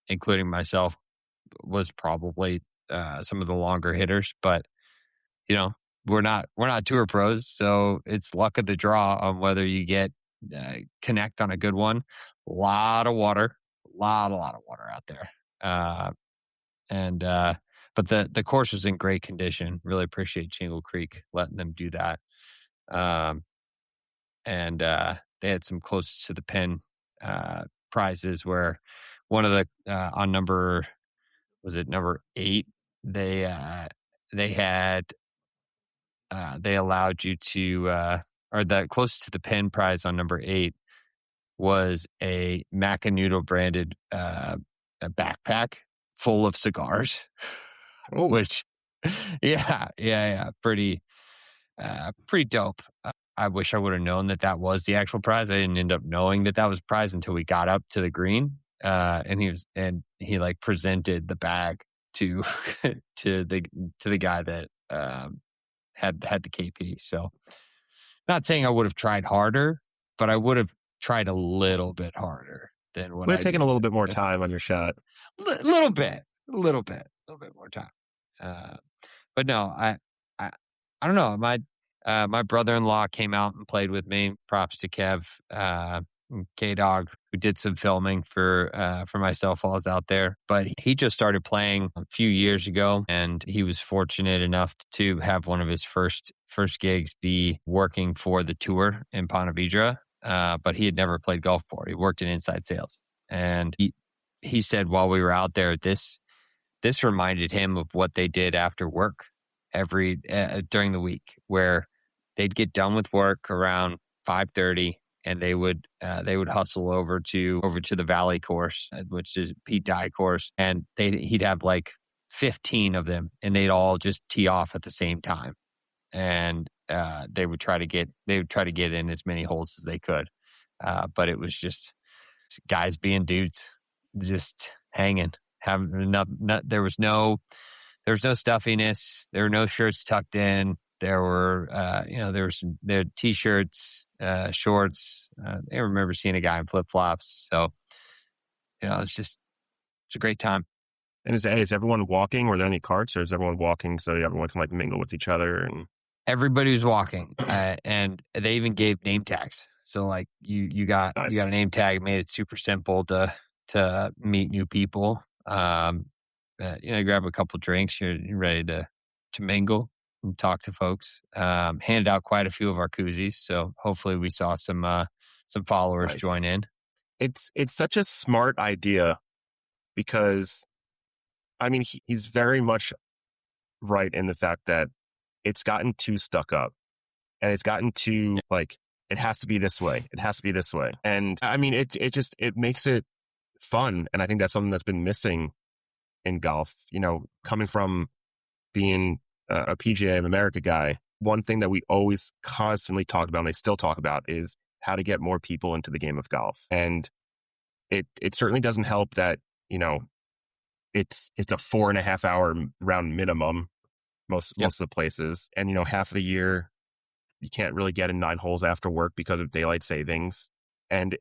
Speaker 3: including myself, was probably some of the longer hitters. But we're not tour pros, so it's luck of the draw on whether you get connect on a good one. A lot of water out there. But the course was in great condition. Really appreciate Shingle Creek letting them do that. And they had some closest to the pin prizes where one of the on number 8, they allowed you to or the closest to the pin prize on number 8 was a Macanudo branded a backpack full of cigars.
Speaker 1: Oh.
Speaker 3: Which pretty dope. I wish I would have known that was the actual prize. I didn't end up knowing that was prize until we got up to the green, and he like presented the bag to the guy that had the KP. So not saying I would have tried harder, but I would have tried a little bit harder than what
Speaker 1: would have taken a little bit more time on your shot.
Speaker 3: Little bit more time. But no, I don't know. My brother-in-law came out and played with me. Props to Kev, K-Dog, who did some filming for myself while I was out there. But he just started playing a few years ago, and he was fortunate enough to have one of his first gigs be working for the tour in Ponte Vedra. But he had never played golf before. He worked in inside sales, and he said while we were out there, this reminded him of what they did after work during the week, where they'd get done with work around 5:30, and they would hustle over to the Valley course, which is Pete Dye course, and he'd have like 15 of them, and they'd all just tee off at the same time, and they would try to get in as many holes as they could, but it was just guys being dudes, just hanging. There was no stuffiness. There were no shirts tucked in. There were, there were t-shirts, shorts. I remember seeing a guy in flip flops. So, it's a great time.
Speaker 1: And is everyone walking? Were there any carts, or is everyone walking so everyone can like mingle with each other? And
Speaker 3: everybody was walking, and they even gave name tags. So like you got a name tag, made it super simple to meet new people. Grab a couple drinks, you're ready to mingle and talk to folks. Handed out quite a few of our koozies, so hopefully we saw some followers join in.
Speaker 1: It's such a smart idea, because I mean he's very much right in the fact that it's gotten too stuck up, and it's gotten too like it has to be this way. It has to be this way, and I mean it makes it fun, and I think that's something that's been missing in golf. Coming from being a PGA of America guy, one thing that we always constantly talked about, and they still talk about, is how to get more people into the game of golf. And it certainly doesn't help that it's a 4.5 hour round minimum most of the places, and half of the year you can't really get in 9 holes after work because of daylight savings, and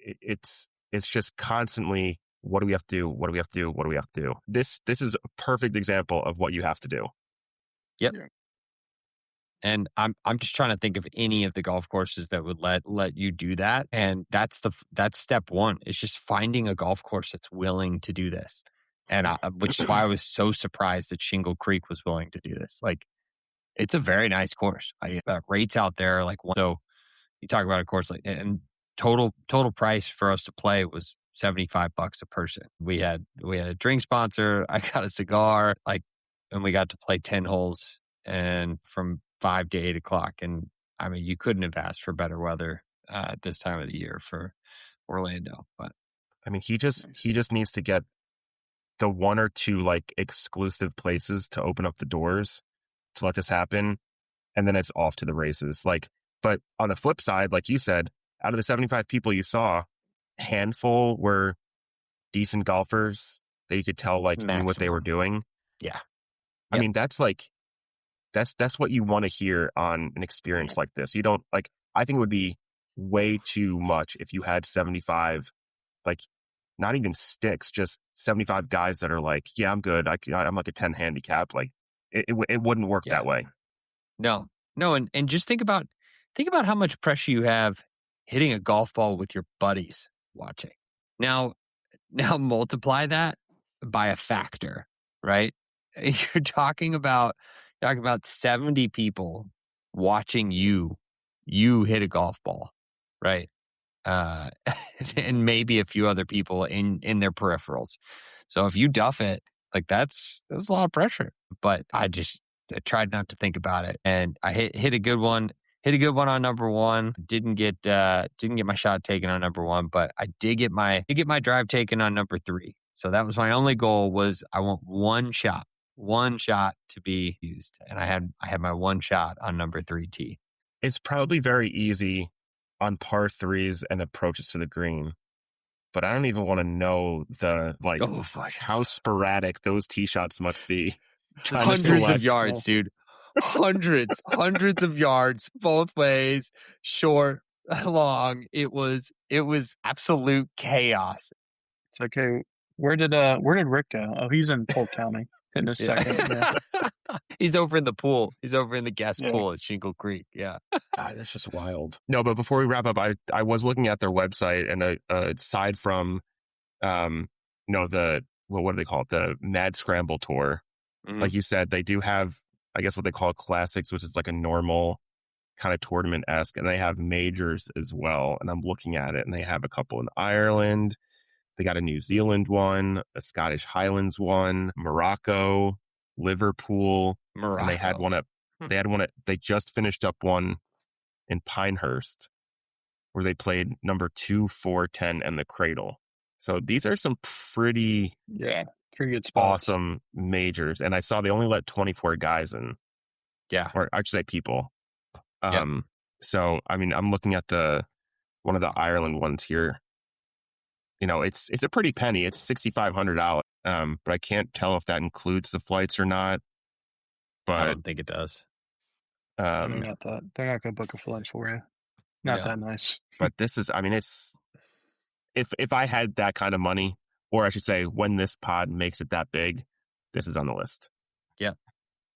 Speaker 1: it's just constantly, what do we have to do? What do we have to do? What do we have to do? This is a perfect example of what you have to do.
Speaker 3: Yep. And I'm just trying to think of any of the golf courses that would let you do that. And that's step one. It's just finding a golf course that's willing to do this. And which is why I was so surprised that Shingle Creek was willing to do this. Like, it's a very nice course. Rates out there, so you talk about a course like, and total price for us to play was $75 a person. We had a drink sponsor. I got a cigar, and we got to play 10 holes and from 5 to 8 o'clock. And I mean, you couldn't have asked for better weather at this time of the year for Orlando. But
Speaker 1: I mean, he just needs to get the one or two like exclusive places to open up the doors to let this happen, and then it's off to the races. Like, but on the flip side, like you said, out of the 75 people you saw, handful were decent golfers that you could tell like knew what they were doing.
Speaker 3: Yeah.
Speaker 1: I mean, that's like that's what you want to hear on an experience like this. You don't like, I think it would be way too much if you had 75, like not even sticks, just 75 guys that are like, yeah, I'm good. I'm like a 10 handicap. Like it wouldn't work that way.
Speaker 3: No. And just think about how much pressure you have hitting a golf ball with your buddies watching. Now multiply that by a factor, right? You're talking about 70 people watching you hit a golf ball, right? And maybe a few other people in their peripherals. So if you duff it, like that's a lot of pressure. But I tried not to think about it, and I hit a good one. Hit a good one on number one. Didn't get my shot taken on number one, but I did get my drive taken on number three. So that was my only goal, was I want one shot to be used, and I had my one shot on number 3 tee.
Speaker 1: It's probably very easy on par threes and approaches to the green, but I don't even want to know how sporadic those tee shots must be.
Speaker 3: Hundreds of yards, dude. Hundreds of yards both ways, short, long. It was absolute chaos.
Speaker 2: It's okay. Where did Rick go? Oh, he's in Polk County in a second. Yeah.
Speaker 3: He's over in the pool. He's over in the guest pool at Shingle Creek. Yeah.
Speaker 1: God, that's just wild. No, but before we wrap up, I was looking at their website, and aside from what do they call it? The Mad Scramble Tour. Mm-hmm. Like you said, they do have, I guess, what they call classics, which is like a normal kind of tournament-esque, and they have majors as well. And I'm looking at it, and they have a couple in Ireland. They got a New Zealand one, a Scottish Highlands one, Morocco, Liverpool. And they had one they just finished up one in Pinehurst where they played number 2, 4, 10, and the Cradle. So these are some pretty
Speaker 2: good spots.
Speaker 1: Awesome majors. And I saw they only let 24 guys in.
Speaker 3: Yeah.
Speaker 1: Or I should say people. So, I mean, I'm looking at one of the Ireland ones here. You know, it's a pretty penny. It's $6,500. But I can't tell if that includes the flights or not. But
Speaker 3: I don't think it does.
Speaker 2: They're not going to book a flight for you. Not that nice.
Speaker 1: But this is, I mean, it's, if I had that kind of money, or I should say, when this pod makes it that big, this is on the list.
Speaker 3: Yep,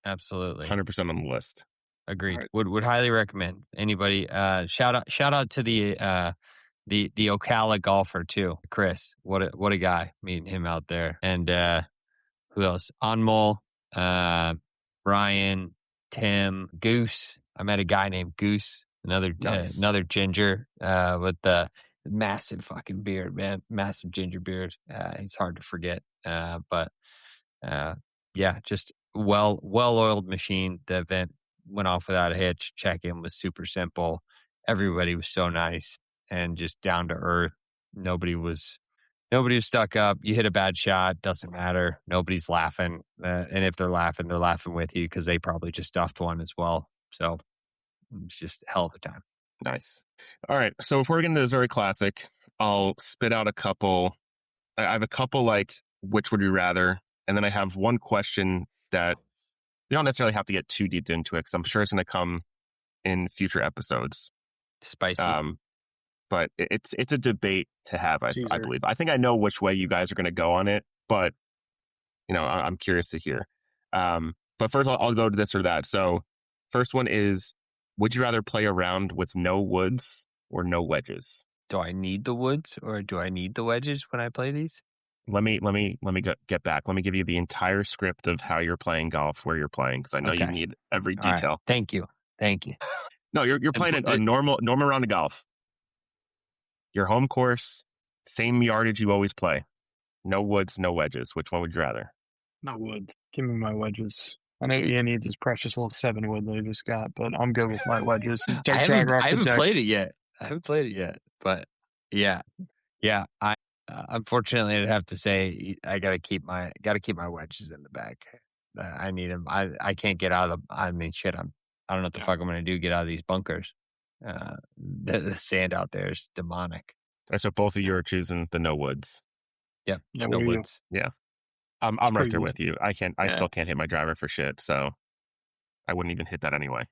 Speaker 3: absolutely,
Speaker 1: 100% on the list.
Speaker 3: Agreed. Right. Would highly recommend anybody. Shout out to the Ocala golfer too, Chris. What a guy, meeting him out there. And who else? Anmol, Brian, Tim, Goose. I met a guy named Goose, another ginger with the massive fucking beard, man. Massive ginger beard. He's hard to forget. But just well-oiled machine. The event went off without a hitch. Check-in was super simple. Everybody was so nice and just down to earth. Nobody was stuck up. You hit a bad shot, doesn't matter. Nobody's laughing. And if they're laughing with you because they probably just stuffed one as well. So it's just a hell of a time.
Speaker 1: Nice. All right. So before we get into the Zurich Classic, I'll spit out a couple. I have a couple like, which would you rather? And then I have one question that you don't necessarily have to get too deep into it because I'm sure it's going to come in future episodes.
Speaker 3: Spicy.
Speaker 1: But it's a debate to have, I believe. I think I know which way you guys are going to go on it, but I'm curious to hear. But first, I'll go to this or that. So first one is, would you rather play around with no woods or no wedges?
Speaker 3: Do I need the woods or do I need the wedges when I play these?
Speaker 1: Let me get back. Let me give you the entire script of how you're playing golf, where you're playing, because I know you need every detail.
Speaker 3: Right. Thank you.
Speaker 1: No, you're playing a normal round of golf. Your home course, Same yardage you always play. No woods, no wedges. Which one would you rather?
Speaker 2: No woods. Give me my wedges. I know Ian needs his precious little 7 wood that he just got, but I'm good with my wedges.
Speaker 3: I haven't played it yet. But yeah. I unfortunately, I'd have to say I gotta keep my wedges in the bag. I need them. I can't get out of. I don't know what the fuck I'm gonna do. Get out of these bunkers. The sand out there is demonic.
Speaker 1: All right, so both of you are choosing the no woods.
Speaker 3: Yep.
Speaker 2: Yeah,
Speaker 3: No
Speaker 2: what are you?
Speaker 3: woods.
Speaker 1: Yeah. I'm right
Speaker 2: pretty
Speaker 1: there
Speaker 2: easy.
Speaker 1: with you. I still can't hit my driver for shit, so I wouldn't even hit that anyway.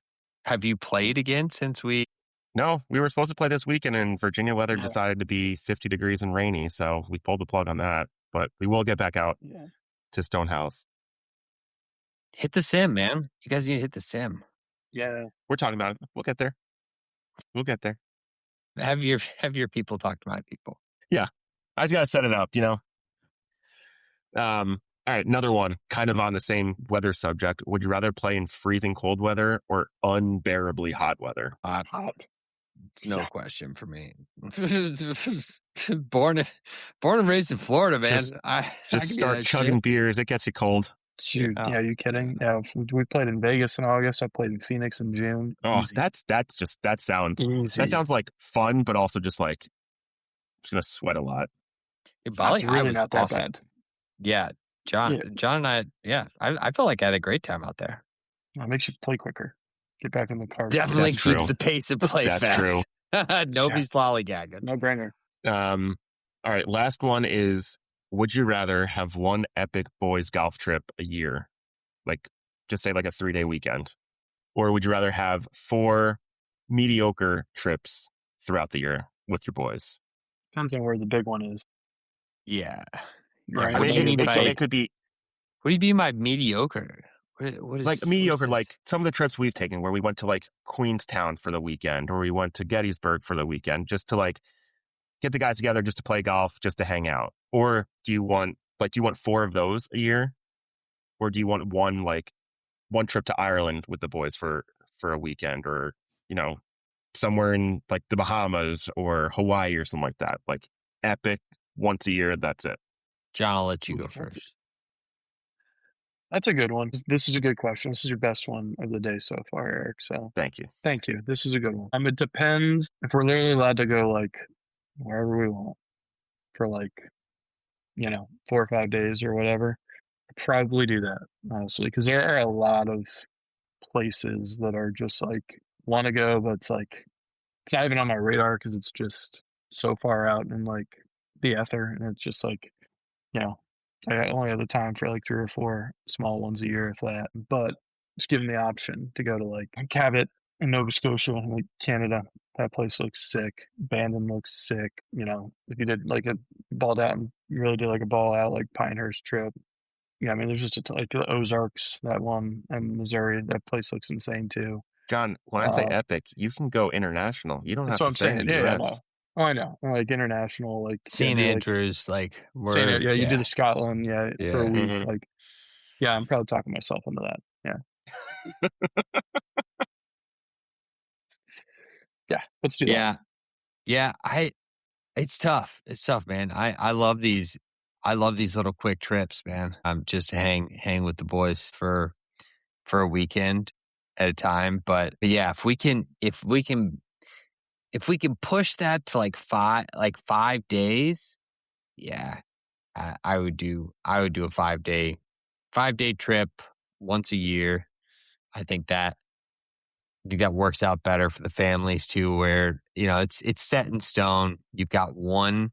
Speaker 3: Have you played again since we?
Speaker 1: No, we were supposed to play this weekend, and Virginia weather
Speaker 2: Yeah.
Speaker 1: decided to be 50 degrees and rainy, so we pulled the plug on that. But we will get back out
Speaker 2: Yeah.
Speaker 1: to Stonehouse.
Speaker 3: Hit the sim, man. You guys need to hit the sim.
Speaker 2: Yeah.
Speaker 1: We're talking about it. We'll get there.
Speaker 3: Have your people talk to my people.
Speaker 1: I just got to set it up, All right, another one, kind of on the same weather subject. Would you rather play in freezing cold weather or unbearably hot weather?
Speaker 2: Hot.
Speaker 3: No
Speaker 2: Yeah.
Speaker 3: question for me. born and raised in Florida, man.
Speaker 1: Just
Speaker 3: I can
Speaker 1: Just
Speaker 3: do
Speaker 1: start
Speaker 3: that
Speaker 1: chugging
Speaker 3: shit.
Speaker 1: beers. It gets you cold.
Speaker 2: Shoot.
Speaker 3: Yeah.
Speaker 2: Yeah, are you kidding? Yeah, we played in Vegas in August. I played in Phoenix in June.
Speaker 1: Oh,
Speaker 2: Easy.
Speaker 1: that sounds like fun, but also just like just gonna sweat a lot.
Speaker 2: It's
Speaker 3: Bali High
Speaker 2: really
Speaker 3: was
Speaker 2: not that
Speaker 3: awesome.
Speaker 2: bad.
Speaker 3: Yeah, John and I. Yeah, I felt like I had a great time out there.
Speaker 2: It makes you play quicker. Get back in the car.
Speaker 3: Definitely
Speaker 1: That's
Speaker 3: keeps
Speaker 1: true.
Speaker 3: the pace of play
Speaker 1: That's
Speaker 3: fast.
Speaker 1: true.
Speaker 3: Nobody's lollygagging.
Speaker 2: No brainer.
Speaker 1: All right, last one is: would you rather have one epic boys golf trip a year, like just say like a 3-day weekend, or would you rather have 4 mediocre trips throughout the year with your boys?
Speaker 2: Depends on where the big one is.
Speaker 3: Yeah.
Speaker 2: Right.
Speaker 1: I
Speaker 3: What do
Speaker 1: mean,
Speaker 3: you mean by-
Speaker 1: it could be
Speaker 3: What do you mean by mediocre? What is
Speaker 1: like mediocre, like some of the trips we've taken where we went to like Queenstown for the weekend, or we went to Gettysburg for the weekend, just to like get the guys together, just to play golf, just to hang out. Or do you want 4 of those a year, or do you want one trip to Ireland with the boys for a weekend, or somewhere in like the Bahamas or Hawaii or something like that, like epic once a year? That's it.
Speaker 3: John, I'll let you go
Speaker 2: That's
Speaker 3: first.
Speaker 2: That's a good one. This is a good question. This is your best one of the day so far, Eric. So
Speaker 1: Thank you.
Speaker 2: thank you. This is a good one. It depends if we're literally allowed to go like wherever we want for like 4 or 5 days or whatever. I'd probably do that, honestly, because there are a lot of places that are just like want to go, but it's like it's not even on my radar because it's just so far out in like the ether, and it's just like I only have the time for like 3 or 4 small ones a year, if that. But just given the option to go to like Cabot in Nova Scotia, like Canada, that place looks sick. Bandon looks sick. If you did like a balled out and you really did like a ball out like Pinehurst trip. Yeah, I mean, there's just like the Ozarks, that one, and Missouri. That place looks insane too.
Speaker 1: John, when I say epic, you can go international. You don't have
Speaker 2: That's
Speaker 1: to
Speaker 2: what
Speaker 1: stay
Speaker 2: I'm saying.
Speaker 1: in the
Speaker 2: Yeah,
Speaker 1: US.
Speaker 2: no. Oh, I know. Like international, like
Speaker 3: St.
Speaker 2: yeah,
Speaker 3: Andrews, like
Speaker 2: St. You do the Scotland, for a week.
Speaker 1: Mhm.
Speaker 2: Like, yeah, I'm probably talking myself into that. Yeah. Yeah, let's do that.
Speaker 3: Yeah. It's tough. It's tough, man. I love these. I love these little quick trips, man. Just hang with the boys for a weekend at a time. But yeah, if we can push that to like 5 days, yeah, I would do a 5-day trip once a year. I think that works out better for the families too, where it's set in stone. You've got one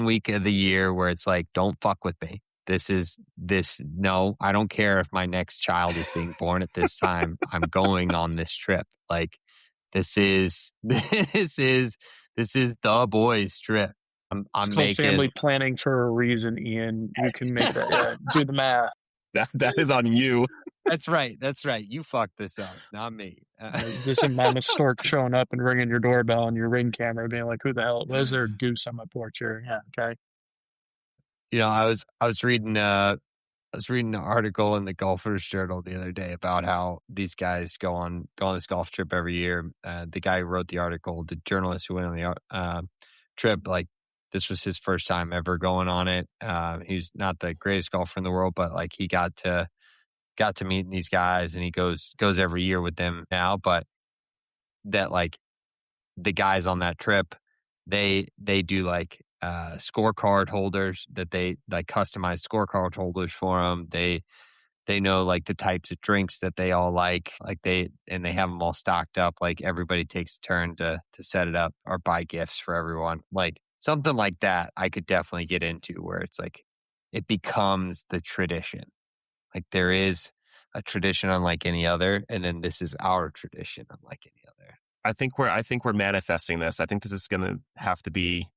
Speaker 3: week of the year where it's like, don't fuck with me. No, I don't care if my next child is being born at this time. I'm going on this trip. Like this is the boys trip. I'm
Speaker 2: It's called
Speaker 3: making
Speaker 2: family planning for a reason, Ian. You can make that. Yeah, do the math.
Speaker 1: That is on you.
Speaker 3: That's right. You fucked this up, not me.
Speaker 2: Just a mama stork showing up and ringing your doorbell on your Ring camera, being like, "Who the hell? Why is there a goose on my porch here?" Yeah, okay.
Speaker 3: I was reading an article in the Golfers Journal the other day about how these guys go on this golf trip every year. The guy who wrote the article, the journalist who went on the trip, like this was his first time ever going on it. He's not the greatest golfer in the world, but like he got to meet these guys, and he goes every year with them now. But that like the guys on that trip, they do like scorecard holders that they like customized scorecard holders for them. They know like the types of drinks that they all like they have them all stocked up. Like everybody takes a turn to set it up or buy gifts for everyone. Like something like that I could definitely get into, where it's like it becomes the tradition. Like there is a tradition unlike any other, and then this is our tradition unlike any other.
Speaker 1: I think we're manifesting this. I think this is going to have to be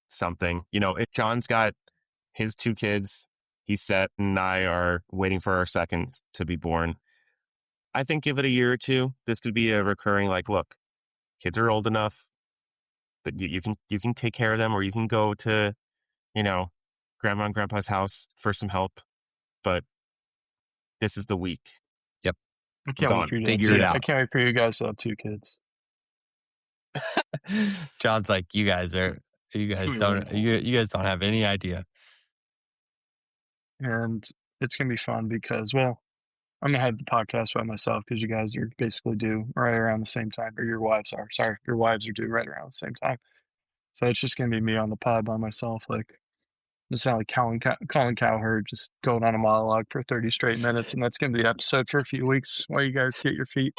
Speaker 1: something. You know, if John's got his 2 kids, he's set, and I are waiting for our second to be born, I think give it a year or 2. This could be a recurring, like, look, kids are old enough that you can take care of them, or you can go to, you know, grandma and grandpa's house for some help. But this is the week.
Speaker 3: Yep.
Speaker 2: I can't wait for you to
Speaker 3: figure it out.
Speaker 2: I can't wait for you guys to have 2 kids.
Speaker 3: John's like, you guys don't have any idea.
Speaker 2: And it's going to be fun because, well, I'm going to have the podcast by myself because you guys are basically due right around the same time, or your wives are. Sorry, your wives are due right around the same time. So it's just going to be me on the pod by myself. Like, it sound like Colin Cowherd just going on a monologue for 30 straight minutes, and that's going to be the episode for a few weeks while you guys get your feet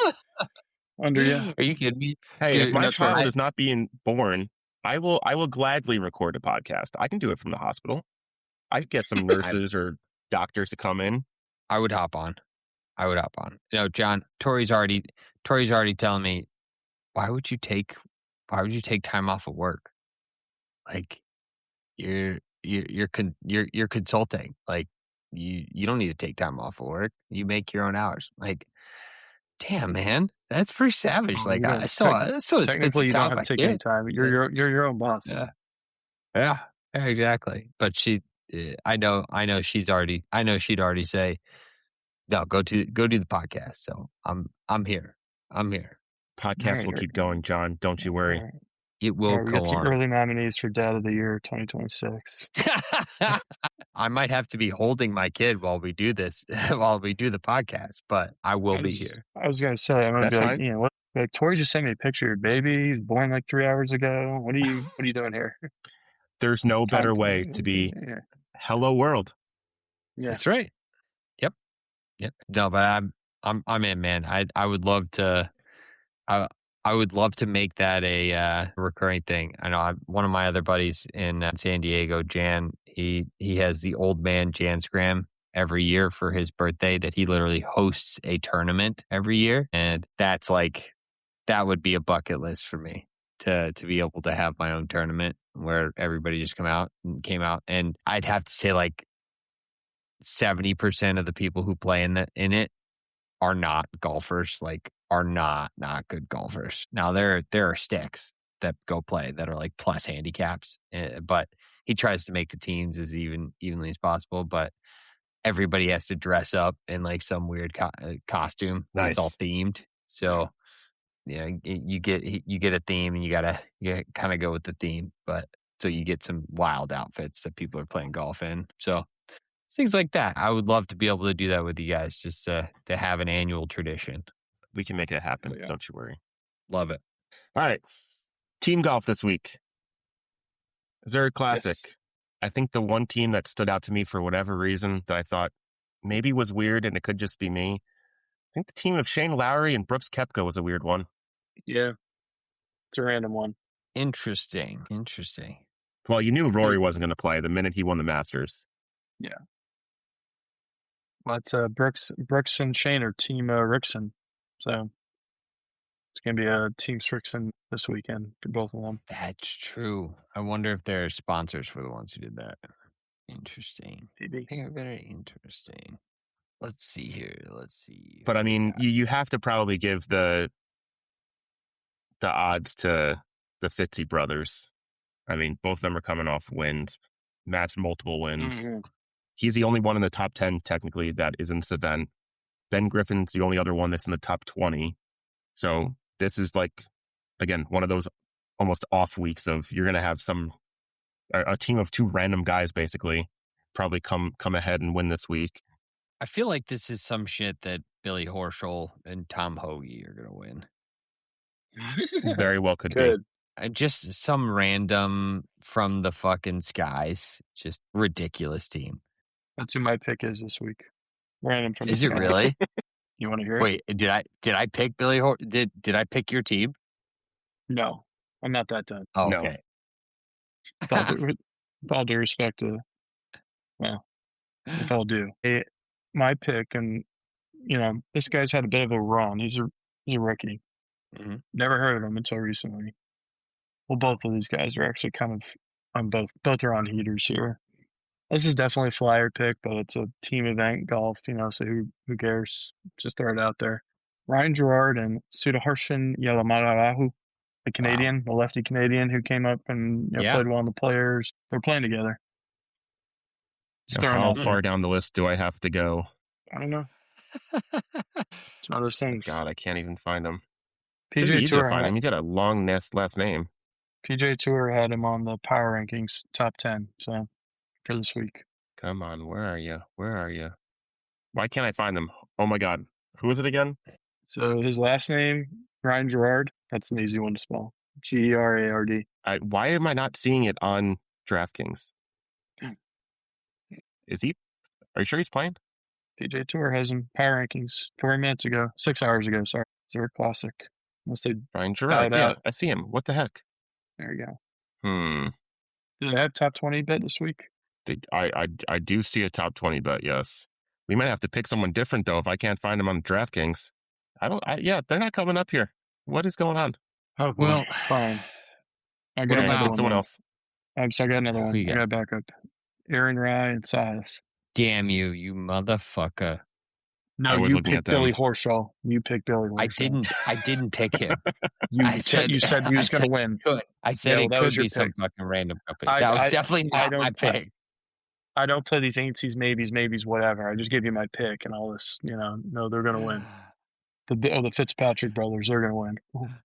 Speaker 2: under you.
Speaker 3: Are you kidding me?
Speaker 1: Hey,
Speaker 3: Dude,
Speaker 1: if my
Speaker 3: no,
Speaker 1: child is not being born, I will gladly record a podcast. I can do it from the hospital. I could get some nurses or doctors to come in.
Speaker 3: I would hop on. You know, John, Tori's already telling me, why would you take time off of work? Like you're consulting. Like you don't need to take time off of work. You make your own hours. Like, damn, man, that's pretty savage. Like I still
Speaker 2: technically you don't have to take any time. You're your own boss.
Speaker 3: Yeah, exactly. But I know she'd already say, no, go do the podcast. So I'm here.
Speaker 1: Podcast will keep going, John. Don't you worry.
Speaker 2: Right.
Speaker 3: It will
Speaker 2: we
Speaker 3: go
Speaker 2: got some
Speaker 3: on.
Speaker 2: early nominees for Dad of the Year 2026.
Speaker 3: I might have to be holding my kid while we do this, while we do the podcast, but I will be here.
Speaker 2: I was going to say, I'm going to be like, you know, like Tori just sent me a picture of your baby. He was born like 3 hours ago. What are you doing here?
Speaker 1: There's no better way to be. Hello world.
Speaker 2: Yeah.
Speaker 3: That's right. Yep. No, but I'm in, man. I would love to. I would love to make that a recurring thing. I know one of my other buddies in San Diego, Jan, he has the Old Man Jansgram every year for his birthday that he literally hosts a tournament every year. And that's like, that would be a bucket list for me to be able to have my own tournament where everybody just came out. And I'd have to say like 70% of the people who play in it are not golfers, like are not good golfers. Now there are sticks that go play that are like plus handicaps, but he tries to make the teams as evenly as possible. But everybody has to dress up in like some weird costume.
Speaker 1: Nice.
Speaker 3: It's all themed. So you know, you get a theme, and you gotta kind of go with the theme. But so you get some wild outfits that people are playing golf in. So things like that. I would love to be able to do that with you guys, just to have an annual tradition.
Speaker 1: We can make it happen. Yeah. Don't you worry.
Speaker 3: Love it.
Speaker 1: All right. Team golf this week. Zurich Classic. Yes. I think the one team that stood out to me for whatever reason that I thought maybe was weird, and it could just be me, I think the team of Shane Lowry and Brooks Koepka was a weird one.
Speaker 2: Yeah. It's a random one.
Speaker 3: Interesting.
Speaker 1: Well, you knew Rory wasn't going to play the minute he won the Masters.
Speaker 2: Yeah. Well, it's Brooks and Shane are Team Rickson. So it's going to be a Team Strixon this weekend for both of them.
Speaker 3: That's true. I wonder if they're sponsors for the ones who did that. Interesting.
Speaker 2: Maybe.
Speaker 3: They are very interesting. Let's see here.
Speaker 1: But I mean, you have to probably give the odds to the Fitzy brothers. I mean, both of them are coming off wins, matched multiple wins. Mm-hmm. He's the only one in the top 10, technically, that is in this event. Ben Griffin's the only other one that's in the top 20. So this is like, again, one of those almost off weeks of you're going to have some a team of two random guys basically probably come ahead and win this week.
Speaker 3: I feel like this is some shit that Billy Horschel and Tom Hoagie are going to win.
Speaker 1: Very well could be.
Speaker 2: Good.
Speaker 3: Just some random from the fucking skies, just ridiculous team.
Speaker 2: That's who my pick is this week. Random from the
Speaker 3: Is it
Speaker 2: sky.
Speaker 3: really?
Speaker 2: You want to hear it?
Speaker 3: Wait, did I pick Billy did I pick your team?
Speaker 2: No, I'm not that done.
Speaker 3: Oh,
Speaker 1: No.
Speaker 3: okay.
Speaker 2: With all due respect to, well, with all due. My pick, and, you know, this guy's had a bit of a run. He's a rookie.
Speaker 3: Mm-hmm.
Speaker 2: Never heard of him until recently. Well, both of these guys are actually kind of on both are on heaters here. This is definitely a flyer pick, but it's a team event golf, you know, so who cares? Just throw it out there. Ryan Gerard and Sudarshan Yalamadarahu, the Canadian, the lefty Canadian who came up and played well in the Players. They're playing together.
Speaker 1: How far down the list do I have to go?
Speaker 2: I don't know. It's one of those things.
Speaker 1: God, I can't even find him.
Speaker 2: PGA Tour.
Speaker 1: Find him. He's got a long last name.
Speaker 2: PGA Tour had him on the power rankings top 10. So for this week.
Speaker 1: Come on, where are you? Where are you? Why can't I find them? Oh my God, who is it again?
Speaker 2: So his last name, Ryan Gerard. That's an easy one to spell. Gerard.
Speaker 1: Why am I not seeing it on DraftKings? Is he? Are you sure he's playing?
Speaker 2: PGA Tour has him power rankings 4 minutes ago, 6 hours ago. Sorry, Zurich Classic. Unless they
Speaker 1: Ryan Gerard. Yeah, I see him. What the heck?
Speaker 2: There you go.
Speaker 1: Did
Speaker 2: they have top 20 bet this week?
Speaker 1: I do see a top 20 bet. Yes, we might have to pick someone different though if I can't find him on DraftKings. They're not coming up here. What is going on?
Speaker 2: Oh well, fine. I got another one.
Speaker 1: Someone else.
Speaker 2: I got another one. I got backup. Aaron Rye and Silas.
Speaker 3: Damn you motherfucker!
Speaker 2: No, you picked Billy Horschel. You picked Billy Horschel.
Speaker 3: I didn't pick him.
Speaker 2: You said he was going to win.
Speaker 3: I said it could be some fucking random company. That was definitely not my pick.
Speaker 2: I don't play these ain'tsies, maybes, whatever. I just give you my pick and all this. No, they're going to win. The Fitzpatrick brothers, they're going to win.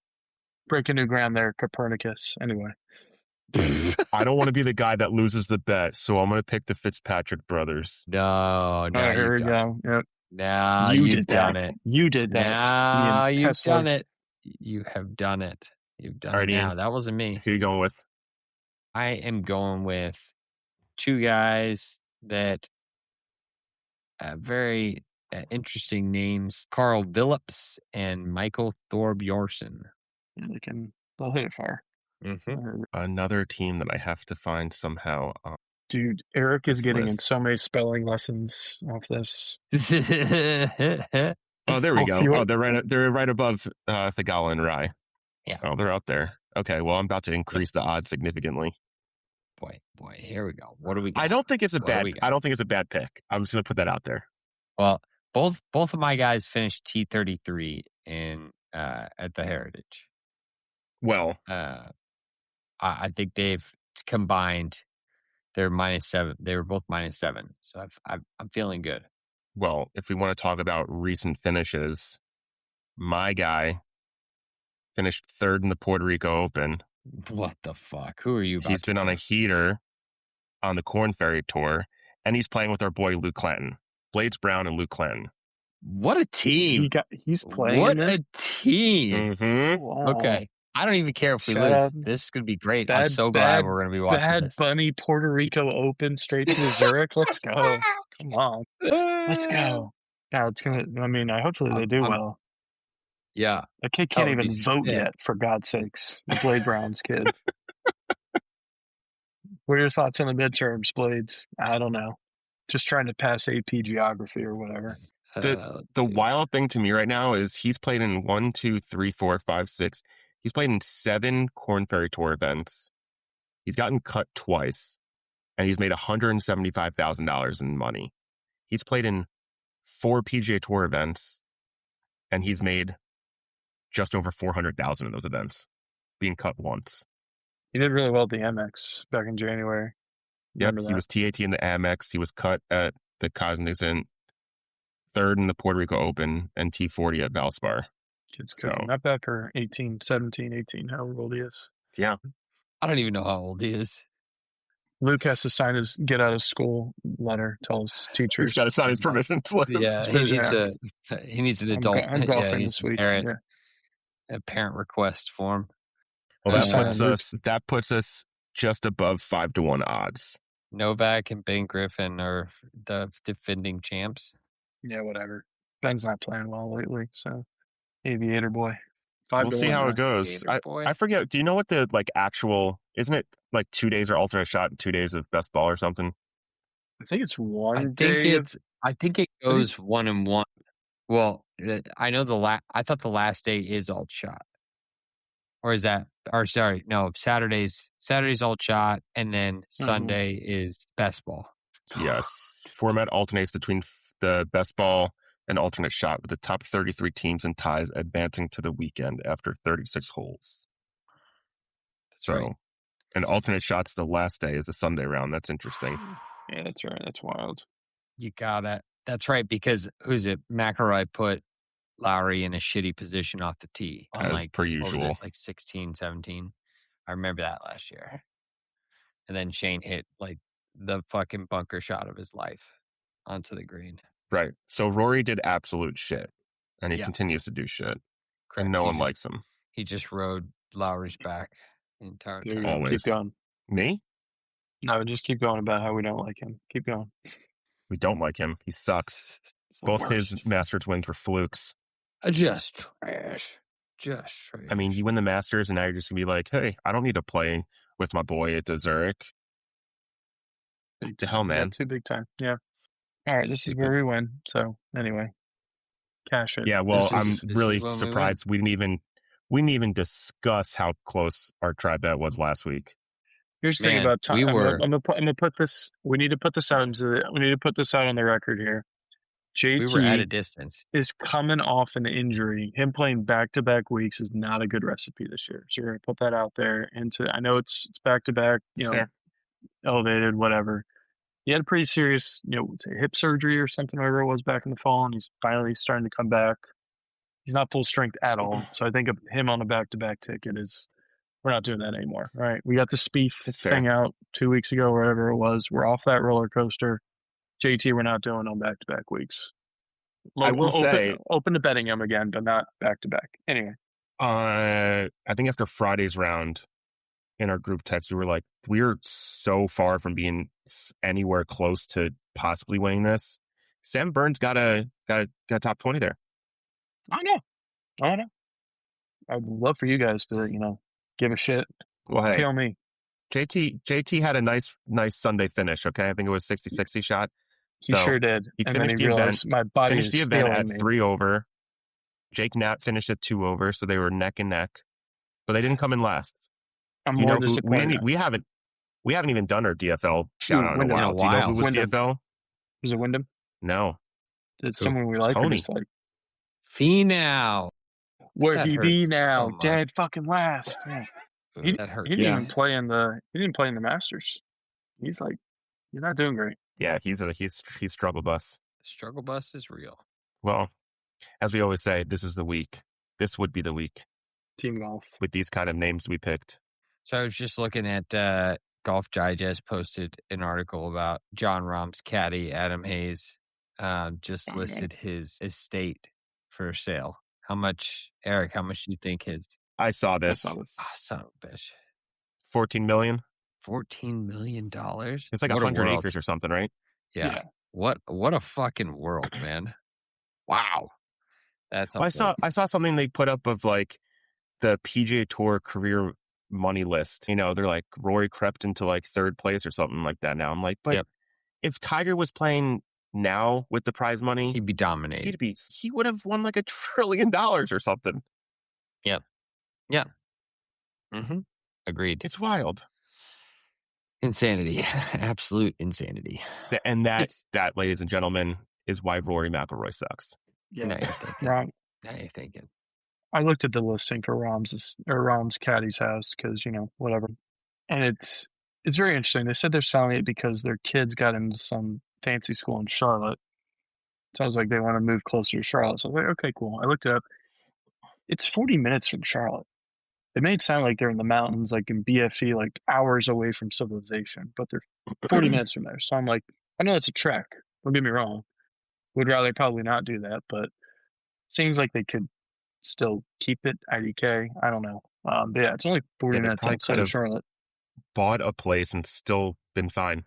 Speaker 2: Breaking new ground there, Copernicus. Anyway.
Speaker 1: I don't want to be the guy that loses the bet, so I'm going to pick the Fitzpatrick brothers.
Speaker 3: No,
Speaker 2: here we go. Yep.
Speaker 3: No, you've done it.
Speaker 2: You did that.
Speaker 3: No, you've done it. You have done it. You've done it now. That wasn't me.
Speaker 1: Who are you going with?
Speaker 3: I am going with two guys that have very interesting names: Carl Vilips and Michael Thorbjornsen.
Speaker 2: They'll hit it far.
Speaker 3: Mm-hmm.
Speaker 1: Another team that I have to find somehow.
Speaker 2: Dude, Eric is getting in so many spelling lessons off this.
Speaker 1: Oh, there we go. Oh, they're right above Theegala and Rye.
Speaker 3: Yeah.
Speaker 1: Oh, they're out there. Okay, well, I'm about to increase the odds significantly.
Speaker 3: Boy, here we go. What do we got?
Speaker 1: I don't think it's a bad pick. I'm just going to put that out there.
Speaker 3: Well, both of my guys finished T33 at the Heritage.
Speaker 1: Well,
Speaker 3: I think they've combined. They're -7. They were both -7. So I'm feeling good.
Speaker 1: Well, if we want to talk about recent finishes, my guy finished 3rd in the Puerto Rico Open.
Speaker 3: What the fuck? Who are you?
Speaker 1: He's been on a heater on the Corn Ferry Tour, and he's playing with our boy Luke Clanton, Blades Brown and Luke Clanton.
Speaker 3: What a team!
Speaker 2: He's playing.
Speaker 3: What a team!
Speaker 1: Mm-hmm.
Speaker 2: Wow.
Speaker 3: Okay. I don't even care if we lose. This is going to be great. I'm so glad we're going to be watching this.
Speaker 2: Bad Bunny Puerto Rico Open straight to the Zurich. Let's go. Come on. Let's go. Yeah, it's going to, hopefully they do well.
Speaker 3: Yeah.
Speaker 2: The kid can't even vote yet, for God's sakes. The Blade Brown's kid. What are your thoughts on the midterms, Blades? I don't know. Just trying to pass AP geography or whatever.
Speaker 1: The wild thing to me right now is he's played in 1, 2, 3, 4, 5, 6. He's played in 7 Corn Ferry Tour events. He's gotten cut twice, and he's made $175,000 in money. He's played in 4 PGA Tour events, and he's made just over $400,000 in those events, being cut once.
Speaker 2: He did really well at the Amex back in January.
Speaker 1: Yep, he was T18 in the Amex. He was cut at the Cognizant, 3rd in the Puerto Rico Open, and T40 at Valspar.
Speaker 2: Kid's good. Not bad for 17, 18, however old he is.
Speaker 1: Yeah.
Speaker 3: I don't even know how old he is.
Speaker 2: Luke has to sign his get out of school letter, tell his teachers.
Speaker 1: He's got to sign his permission slip.
Speaker 3: Yeah, he needs an adult.
Speaker 2: I'm golfing this week.
Speaker 3: A parent request form.
Speaker 1: Well, that puts us just above 5-1 odds.
Speaker 3: Novak and Ben Griffin are the defending champs.
Speaker 2: Yeah, whatever. Ben's not playing well lately, so Aviator boy.
Speaker 1: We'll see how it goes. I forget. Do you know what the actual? Isn't it like 2 days or alternate shot and 2 days of best ball or something?
Speaker 2: I think it's one day.
Speaker 3: I think it goes 1 and 1. Well, I know I thought the last day is alt shot. Or is that? Or sorry, no. Saturday's alt shot, and then Sunday is best ball.
Speaker 1: Yes, format alternates between the best ball and alternate shot, with the top 33 teams and ties advancing to the weekend after 36 holes.
Speaker 3: That's right.
Speaker 1: And alternate shots, the last day is the Sunday round. That's interesting.
Speaker 2: Yeah, that's right. That's wild.
Speaker 3: You got it. That's right, because who's it? McIlroy put Lowry in a shitty position off the tee.
Speaker 1: As per usual.
Speaker 3: Like 16, 17. I remember that last year. And then Shane hit like the fucking bunker shot of his life onto the green.
Speaker 1: Right. So Rory did absolute shit. And he continues to do shit. Correct. And no one likes him.
Speaker 3: He just rode Lowry's back the entire time.
Speaker 1: Always.
Speaker 2: Keep going.
Speaker 1: Me?
Speaker 2: No, just keep going about how we don't like him. Keep going.
Speaker 1: We don't like him. He sucks. Both his Masters wins were flukes.
Speaker 3: Just trash.
Speaker 1: I mean, you win the Masters, and now you're just going to be like, hey, I don't need to play with my boy at the Zurich. The hell, man.
Speaker 2: Too big time. Yeah. All right, this is where we win. So, anyway, cash it.
Speaker 1: Yeah, well, I'm really surprised we didn't even discuss how close our try bet was last week.
Speaker 2: Here's the thing about time. I'm gonna put this. We need to put this out we need to put this out on the record here. JT
Speaker 3: we were at a distance.
Speaker 2: Is coming off an injury. Him playing back-to-back weeks is not a good recipe this year. So you're going to put that out there. I know it's back-to-back, elevated, whatever. He had a pretty serious, hip surgery or something, whatever it was back in the fall, and he's finally starting to come back. He's not full strength at all. So I think of him on a back-to-back ticket is we're not doing that anymore. All right. We got the Spieth thing out 2 weeks ago, wherever it was. We're off that roller coaster. JT, we're not doing on back-to-back weeks.
Speaker 1: I will say,
Speaker 2: open to betting him again, but not back-to-back. Anyway.
Speaker 1: I think after Friday's round in our group text, we were like, we're so far from being anywhere close to possibly winning this. Sam Burns got a top 20 there.
Speaker 2: I know. I'd love for you guys to, give a shit.
Speaker 1: Well, hey,
Speaker 2: tell me.
Speaker 1: JT had a nice Sunday finish. Okay, I think it was 60-60 shot.
Speaker 2: He sure did.
Speaker 1: He finished the event.
Speaker 2: My body
Speaker 1: finished the event at
Speaker 2: me.
Speaker 1: 3 over. Jake Knapp finished at 2 over, so they were neck and neck, but they didn't come in last.
Speaker 2: I'm more disappointed.
Speaker 1: We haven't even done our DFL shout out in a while. Do you know who was DFL?
Speaker 2: Was it Wyndham?
Speaker 1: No.
Speaker 2: It's someone we like.
Speaker 1: Tony.
Speaker 3: Finau.
Speaker 2: Where he be now? Dead fucking last. Yeah.
Speaker 3: That hurt.
Speaker 2: He didn't even play in the Masters. He's not doing great.
Speaker 1: Yeah, he's struggle bus.
Speaker 3: The struggle bus is real.
Speaker 1: Well, as we always say, this is the week. This would be the week.
Speaker 2: Team golf. With
Speaker 1: these kind of names we picked.
Speaker 3: So I was just looking at Golf Digest posted an article about John Rahm's caddy, Adam Hayes, listed his estate for sale. How much, Eric, do you think his...
Speaker 1: I saw this.
Speaker 3: Oh, son of a bitch.
Speaker 1: $14 million?
Speaker 3: $14 million?
Speaker 1: It's like 100 acres or something, right?
Speaker 3: Yeah. What a fucking world, man. Wow. That's
Speaker 1: well, I saw something they put up of like the PGA Tour career money list. They're like Rory crept into like third place or something like that now. I'm like, but if Tiger was playing now with the prize money,
Speaker 3: he'd be dominated.
Speaker 1: He would have won like $1 trillion or something.
Speaker 3: Yep. Yeah. Mm-hmm. Agreed.
Speaker 1: It's wild.
Speaker 3: Insanity. Absolute insanity.
Speaker 1: And that, ladies and gentlemen, is why Rory McIlroy sucks.
Speaker 2: Yeah.
Speaker 3: Now you're thinking.
Speaker 2: Wrong.
Speaker 3: Now you're thinking.
Speaker 2: I looked at the listing for Rahm's caddy's house because, whatever. And it's very interesting. They said they're selling it because their kids got into some fancy school in Charlotte. Sounds like they want to move closer to Charlotte. So I was like, okay, cool. I looked it up. It's 40 minutes from Charlotte. It may sound like they're in the mountains, like in BFE, like hours away from civilization, but they're 40 minutes from there. So I'm like, I know it's a trek. Don't get me wrong. Would rather probably not do that, but seems like they could still keep it IDK. I don't know. But yeah, it's only 40 minutes outside of Charlotte.
Speaker 1: Bought a place and still been fine.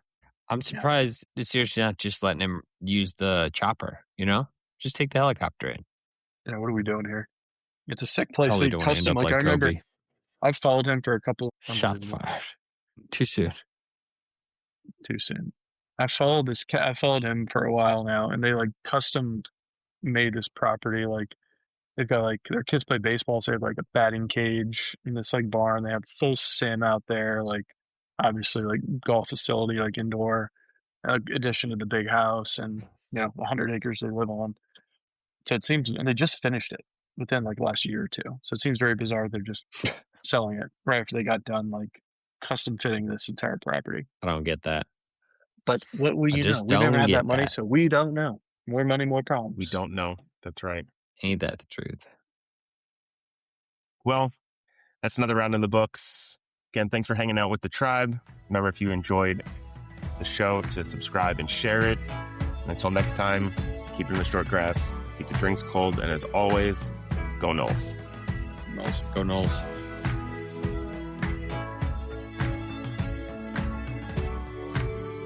Speaker 3: I'm surprised this year's not just letting him use the chopper, Just take the helicopter in.
Speaker 2: Yeah, what are we doing here? It's a sick place.
Speaker 3: Probably
Speaker 2: They
Speaker 3: don't want to end
Speaker 2: custom,
Speaker 3: up
Speaker 2: like I
Speaker 3: like
Speaker 2: remember,
Speaker 3: Kobe.
Speaker 2: I've followed him for a couple.
Speaker 3: Shots fired. Too soon.
Speaker 2: Too soon. I followed him for a while now, and they like custom made this property. Like they've got like their kids play baseball, so they have like a batting cage in this like barn. They have full sim out there, like obviously like golf facility, like indoor, addition to the big house, and 100 acres they live on. So it seems, and they just finished it within like the last year or two. So it seems very bizarre they're just selling it right after they got done like custom fitting this entire property.
Speaker 3: I don't get that.
Speaker 2: But what will you know? We never had that money, so we don't know. More money, more problems.
Speaker 1: We don't know. That's right.
Speaker 3: Ain't that the truth?
Speaker 1: Well, that's another round in the books. Again, thanks for hanging out with the tribe. Remember, if you enjoyed the show, to subscribe and share it. And until next time, keep your short grass, keep the drinks cold, and as always, go Noles.
Speaker 3: Go Noles.